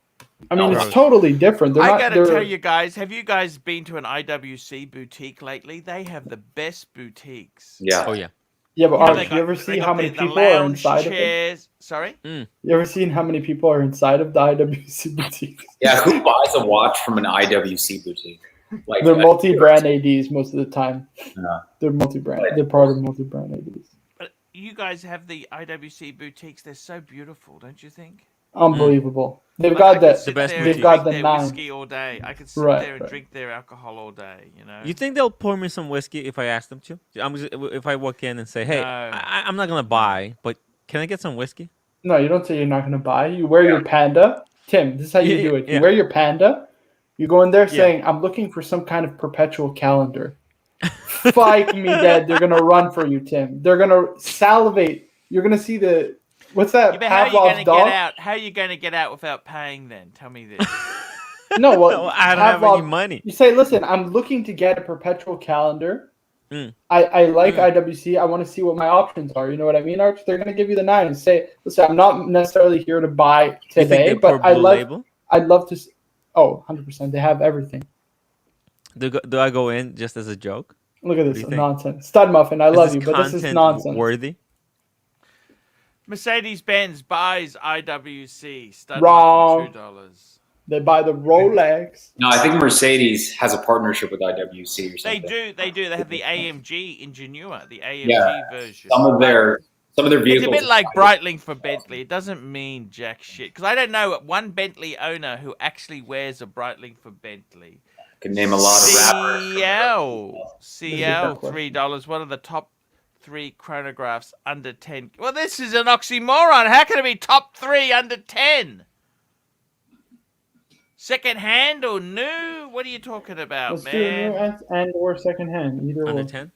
I mean, Oh, it's totally different. They're I not. gotta they're, tell you guys, have you guys been to an IWC boutique lately? They have the best boutiques. Yeah. Oh yeah. Yeah, but You know, Arch, they you got- ever they see got how many the people are lounge inside of it? chairs. Sorry? You ever seen how many people are inside of the IWC boutique? Yeah. Who buys a watch from an IWC boutique? Like They're multi-brand ADs most of the time. Yeah. They're multi-brand. They're part of multi-brand ADs. But you guys have the IWC boutiques. They're so beautiful, don't you think? Unbelievable. They've Like, got I could that. sit best there and They've boutique. got drink the their nine. whiskey all day. I could sit Right, there and right. drink their alcohol all day, you know? You think they'll pour me some whiskey if I ask them to? If I walk in and say, "Hey, No. I'm not gonna buy, but can I get some whiskey?" No, you don't say you're not going to buy. You wear your Panda. Tim, this is how you Yeah, do it. You yeah. wear your Panda. You go in there Yeah. saying, I'm looking for some kind of perpetual calendar. Spike me dead. They're going to run for you, Tim. They're going to salivate. You're going to see the, what's that, Yeah, but how are you going Pavlov's to dog? get out? How are you going to get out without paying then? Tell me this. No, well, I don't have Pavlov- any money. You say, listen, I'm looking to get a perpetual calendar. Mm. I like IWC. I want to see what my options are. You know what I mean, Arch? They're going to give you the 9 and say, listen, I'm not necessarily here to buy You think today, they but pour I Blue love, Label? I'd love to. 100%. They have everything. Do I go in just as a joke? Look at do this you think? nonsense. Stud Muffin, I Is love this you, but this is content nonsense. worthy? Mercedes-Benz buys IWC. Stud Wrong. $2. They buy the Rolex. No, I think Mercedes has a partnership with IWC or They something. do. They have the AMG Ingenieur, the AMG Yeah. version. Some of their vehicles. It's a bit like Breitling for Bentley. It doesn't mean jack shit. Because I don't know one Bentley owner who actually wears a Breitling for Bentley. Can name a lot of rappers. CL, $3. One of the top 3 chronographs under 10. Well, this is an oxymoron. How can it be top 3 under 10? Second hand or new? What are you talking about, Let's do new man? and or second hand, either Under or. 10?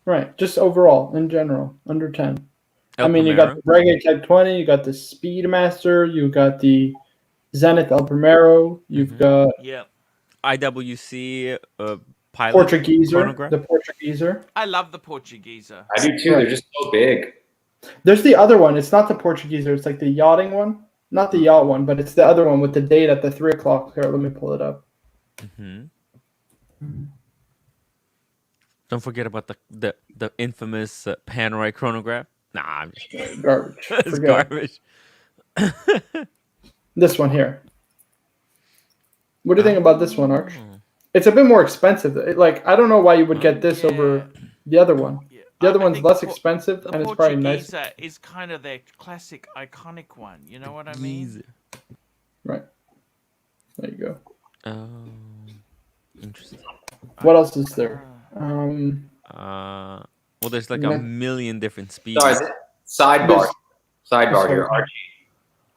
Right, just overall in general, under 10. El I mean, you got Primero? the Breguet Type 20, you got the Speedmaster, you got the Zenith El Primero, you've got Yeah. IWC pilot Portugueser, chronograph? the Portugueser. I love the Portugueser. I do too. Right. They're just so big. There's the other one. It's not the Portugueser. It's like the yachting one. Not the yacht one, but it's the other one with the date at the 3 o'clock. Here, let me pull it up. Don't forget about the infamous Panerai chronograph. Nah, I'm just kidding. Garbage. It's Forget it. garbage. This one here. What do you think about this one, Arch? Oh. It's a bit more expensive. Like, I don't know why you would get this Yeah. over the other one. Yeah. The other I one's think less the expensive, The and it's probably nice. Portugueser is kind of their classic, iconic one. You know what I mean? Easy. Right. There you go. Oh, interesting. What else is there? Well, there's like Yeah. a million different speeds. Sorry, sidebar Sorry. here,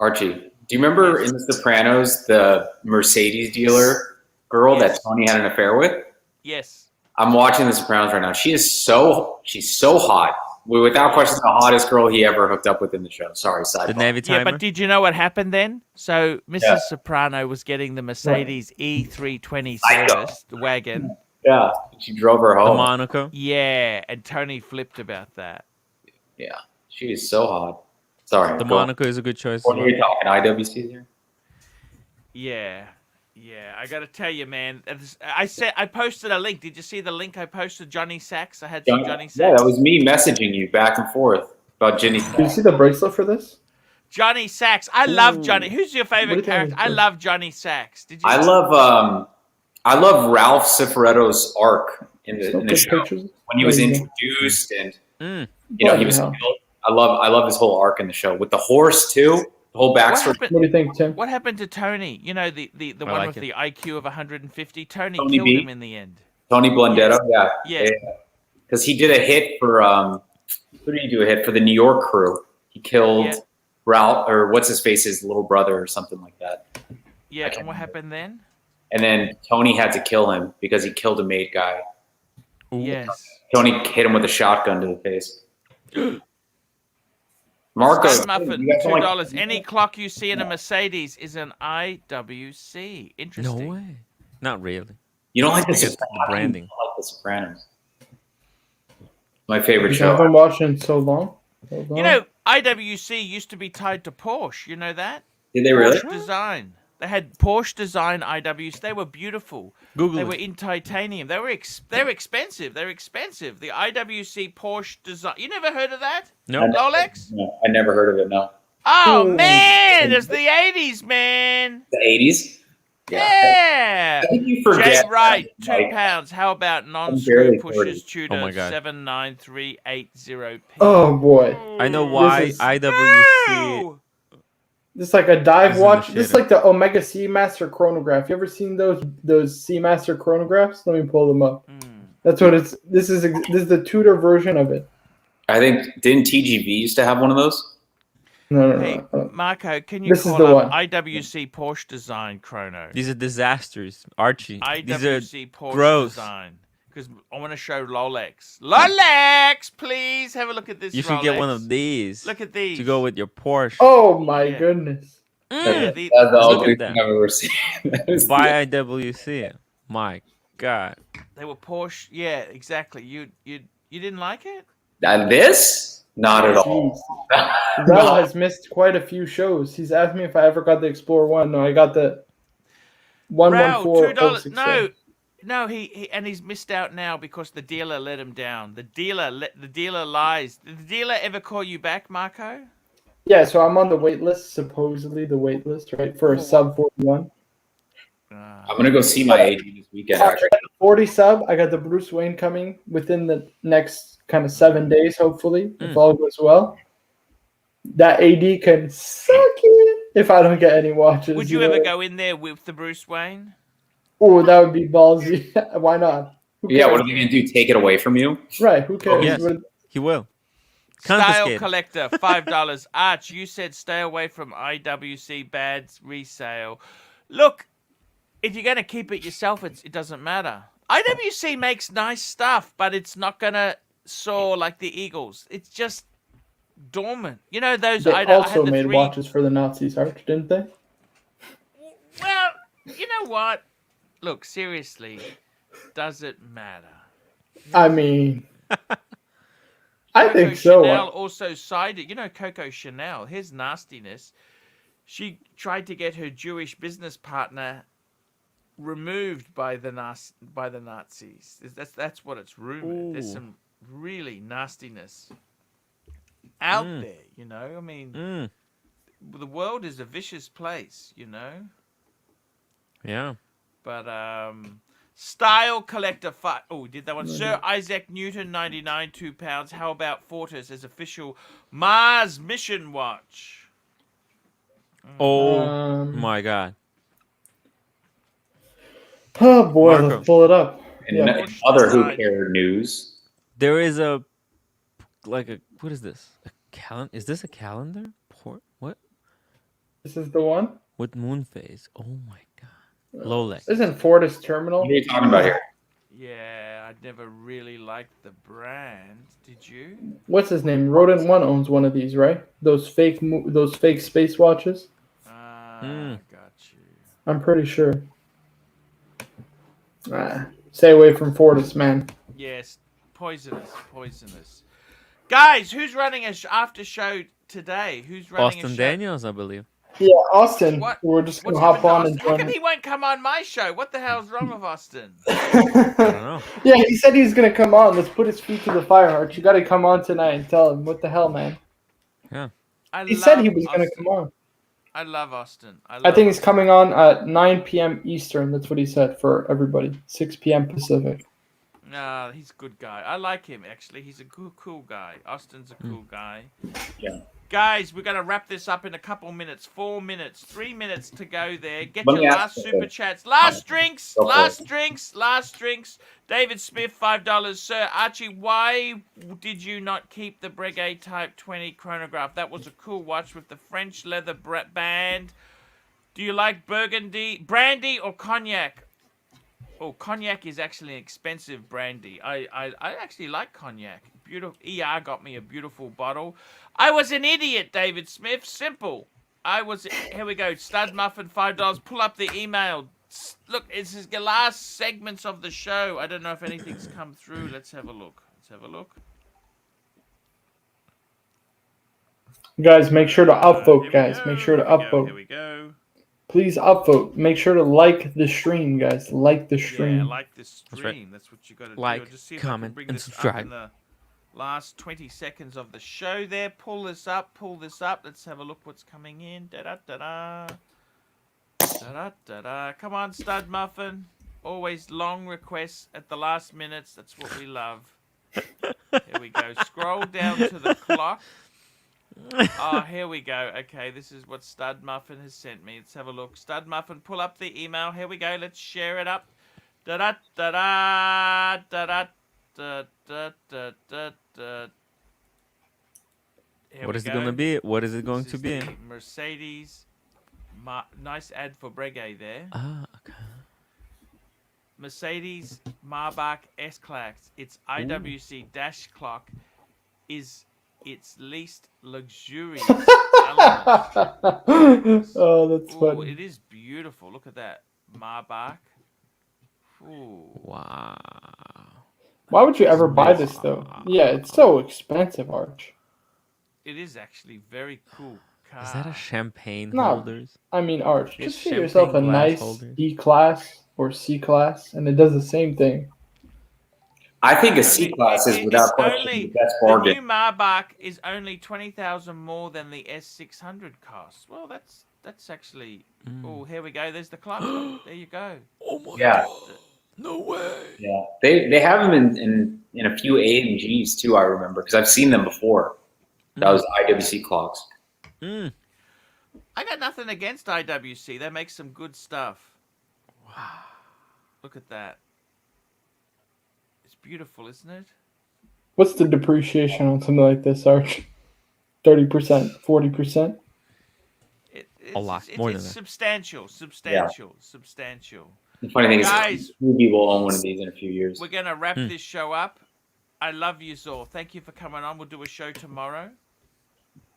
Archie. Do you remember in The Sopranos the Mercedes dealer girl Yes. that Tony had an affair with? Yes. I'm watching The Sopranos right now. She's so hot. Without question, the hottest girl he ever hooked up with in the show. Sorry, The sidebar. Navy Yeah, timer. but did you know what happened then? So Mrs. Yeah. Soprano was getting the Mercedes E320 Psycho. service, the wagon. Yeah, she drove her The home. Monaco. Yeah, and Tony flipped about that. Yeah, she is so hot. Sorry, The go on. Monaco is a good choice. What as are we well. talking? IWC here? Yeah. Yeah, I gotta tell you, man. I posted a link. Did you see the link I posted? Johnny Sachs. I had some Johnny Sachs. Yeah, that was me messaging you back and forth about Ginny. Do you see the bracelet for this? Johnny Sachs. I love Ooh. Johnny. Who's your What do favorite you think character? of I this? love Johnny Sachs. Did you? I love Ralph Cifaretto's arc in the Still good show pictures. when he was There you go. introduced, and Mm. you know he Bloody was hell. killed. I love his whole arc in the show with the horse too. The whole What backstory. happened? What do you think, Tim? What happened to Tony? You know, the I one like with it. the IQ of 150. Tony Tony killed B? him in the end. Tony Blundetto, Yeah. because he did a hit for who did he do a hit for the New York crew? He killed Yeah. Ralph, or what's his face, his little brother or something like that. Yeah, can't and what happened then? And then Tony had to kill him because he killed a maid guy. Yes. Tony hit him with a shotgun to the face. Marco, Stud muffin, you guys don't like- $2. Any clock you see in a Mercedes is an IWC. No Interesting. way. Not really. You don't like the I guess Sopranos? branding. I like the Sopranos. My favorite You show. haven't watched in so long. You know, IWC used to be tied to Porsche. You know that? Did they really? Porsche Design. They had Porsche Design IWC. They were beautiful. Google They it. were in titanium. They were expensive. They're expensive. The IWC Porsche Design. You never heard of that? No. Rolex? No, I never heard of it. No, Oh Ooh. man, it's the 80s, man. the '80s. Yeah. I think you forget. Jay Wright, like, £2. How about barely non-screw 30. pushes Tudor Oh my God. 79380p? Oh boy, I know why is- IWC. Ooh. this is like a dive This is the watch. This is shit. like the Omega Seamaster chronograph. You ever seen those Seamaster chronographs? Let me pull them up. That's what it's. This is the Tudor version of it. I think didn't TGV used to have one of those? No. Hey, Marco, can you This is call the up one. IWC Porsche Design Chrono? These are disasters, Archie. These are IWC Porsche gross. Design. Because I want to show Rolex. Rolex, please have a look at this. You should get one Rolex. of these Look at these. to go with your Porsche. Oh my Yeah. goodness. Yeah, That's the- the Look ugly at thing that. I've ever seen. That is- Buy IWC. My God. they were Porsche. Yeah, exactly. You didn't like it? This? Not at all. Jeez. Rel has missed quite a few shows. He's asked me if I ever got the Explorer 1. No, I got the Raoul, 114. $2. No, he's missed out now because the dealer let him down. The dealer lies. Did the dealer ever call you back, Marco? Yeah, so I'm on the wait list, supposedly the wait list, right, for a sub 41. I'm gonna go see my agent this weekend. Actually, 40 sub. I got the Bruce Wayne coming within the next kind of 7 days, hopefully, if all goes well. That AD can suck it if I don't get any watches. Would you ever go in there with the Bruce Wayne? Oh, that would be ballsy. Why not? Who yeah. cares? What are they gonna do? Take it away from you? Right, who cares? yes. What- He will. Style Confiscate. collector, $5. Arch, you said stay away from IWC bad resale. Look, if you're going to keep it yourself, it doesn't matter. IWC makes nice stuff, but it's not going to soar like the Eagles. It's just dormant. You know those. They I also had the made 3. watches for the Nazis, Arch, didn't they? Well, you know what? Look, seriously, does it matter? I mean, I Coco think so. Chanel also sided. You know Coco Chanel. His nastiness. She tried to get her Jewish business partner removed by the Nazis. That's what it's rumored. There's Ooh. some really nastiness out there. You know, I mean, the world is a vicious place. You know. Yeah. But style collector did that one. Sir Isaac Newton 99 £2. How about Fortis as official Mars mission watch? Oh my God. Oh boy, Marco. let's pull it up. And Yeah. other Design. Who Care news. There is a what is this? A calendar? Is this a calendar? What? This is the one. With moon phase. Oh my God. Rolex. Isn't Fortis Terminal? What are you talking about here? Yeah, I never really liked the brand. Did you? What's his name? Rodent One owns one of these, right? Those fake space watches. Got you. I'm pretty sure. Stay away from Fortis, man. Yes, poisonous. Guys, who's running a after show today? Who's running a Austin show? Daniels, I believe. Yeah, Austin. What? We're just gonna What's hop happened on to and Austin? How join. come he won't come on my show? What the hell's wrong with Austin? I don't know. Yeah, he said he's gonna come on. Let's put his feet to the fire, Arch. You got to come on tonight and tell him what the hell, man. Yeah. He said he was gonna come on. I love Austin. I think he's coming on at 9 p.m. Eastern. That's what he said for everybody. 6 p.m. Pacific. Nah, he's a good guy. I like him, actually. He's a cool guy. Austin's a cool guy. Yeah. Guys, we're going to wrap this up in a couple minutes. 4 minutes. 3 minutes to go there. Get Let me your ask last you super something. chats. Last drinks. Go for Last it. drinks. Last drinks. David Smith, $5. Sir Archie, why did you not keep the Breguet Type 20 chronograph? That was a cool watch with the French leather band. Do you like brandy or cognac? Oh, cognac is actually an expensive brandy. I actually like cognac. Beautiful. ER got me a beautiful bottle. I was an idiot, David Smith. Simple. Here we go. Stud Muffin, $5. Pull up the email. Look, this is the last segments of the show. I don't know if anything's come through. Let's have a look. Guys, make sure to upvote, Here we guys. go, Make sure to here we go, upvote. Here we go. Please upvote. Make sure to like the stream, guys. Like the Yeah, stream. like the stream. right. That's what you got to do. Like, I'll just see if I can comment, bring and this up subscribe. in the last 20 seconds of the show there. Pull this up. Let's have a look what's coming in. Da-da-da-da. Da-da-da-da. Come on, Stud Muffin. Always long requests at the last minutes. That's what we love. Here we go. Scroll down to the clock. Oh, here we go. Okay, this is what Stud Muffin has sent me. Let's have a look. Stud Muffin, pull up the email. Here we go. Let's share it up. Da-da-da-da. Da-da-da-da-da-da. What is it going to be? What is it going This to is be? the Mercedes. Nice ad for Breguet there. Ah, okay. Mercedes Maybach S-Class. Its IWC dash clock is its least luxurious element. Oh, that's Ooh, funny. it is beautiful. Look at that. Maybach. Ooh. Wow. Why would you ever buy this, though? Yeah, it's so expensive, Arch. It is actually very cool car. Is that a champagne No. holders? I mean, Arch, It's just get yourself a champagne glass nice holders. E-Class or C-Class, and it does the same thing. I think a C class is without question the best the bargain. new Maybach is only 20,000 more than the S600 costs. Well, that's actually. Oh, here we go. There's the clock. There you go. Oh my Yeah. God. No way. Yeah, they have them in a few AMGs too. I remember because I've seen them before. That was IWC clocks. Mm. I got nothing against IWC. They make some good stuff. Wow. Look at that. It's beautiful, isn't it? What's the depreciation on something like this, Arch? 30%, 40%? more than it's that. substantial. The funny thing Guys, is, Ruby will own one of these in a few years. We're gonna wrap this show up. I love you, Zor. Thank you for coming on. We'll do a show tomorrow.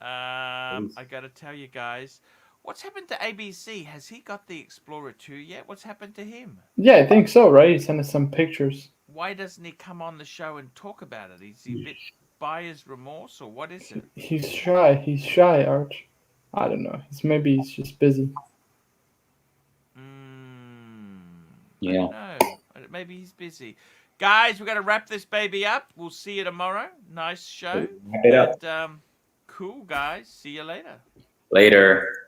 I gotta tell you guys, what's happened to ABC? Has he got the Explorer 2 yet? What's happened to him? Yeah, I think so, right? He sent us some pictures. Why doesn't he come on the show and talk about it? Is he a bit buyer's remorse, or what is it? He's shy. He's shy, Arch. I don't know. Maybe he's just busy. I don't know. Maybe he's busy. Guys, we're gonna wrap this baby up. We'll see you tomorrow. Nice show. Wrap it up. And, cool, guys. See you later. Later.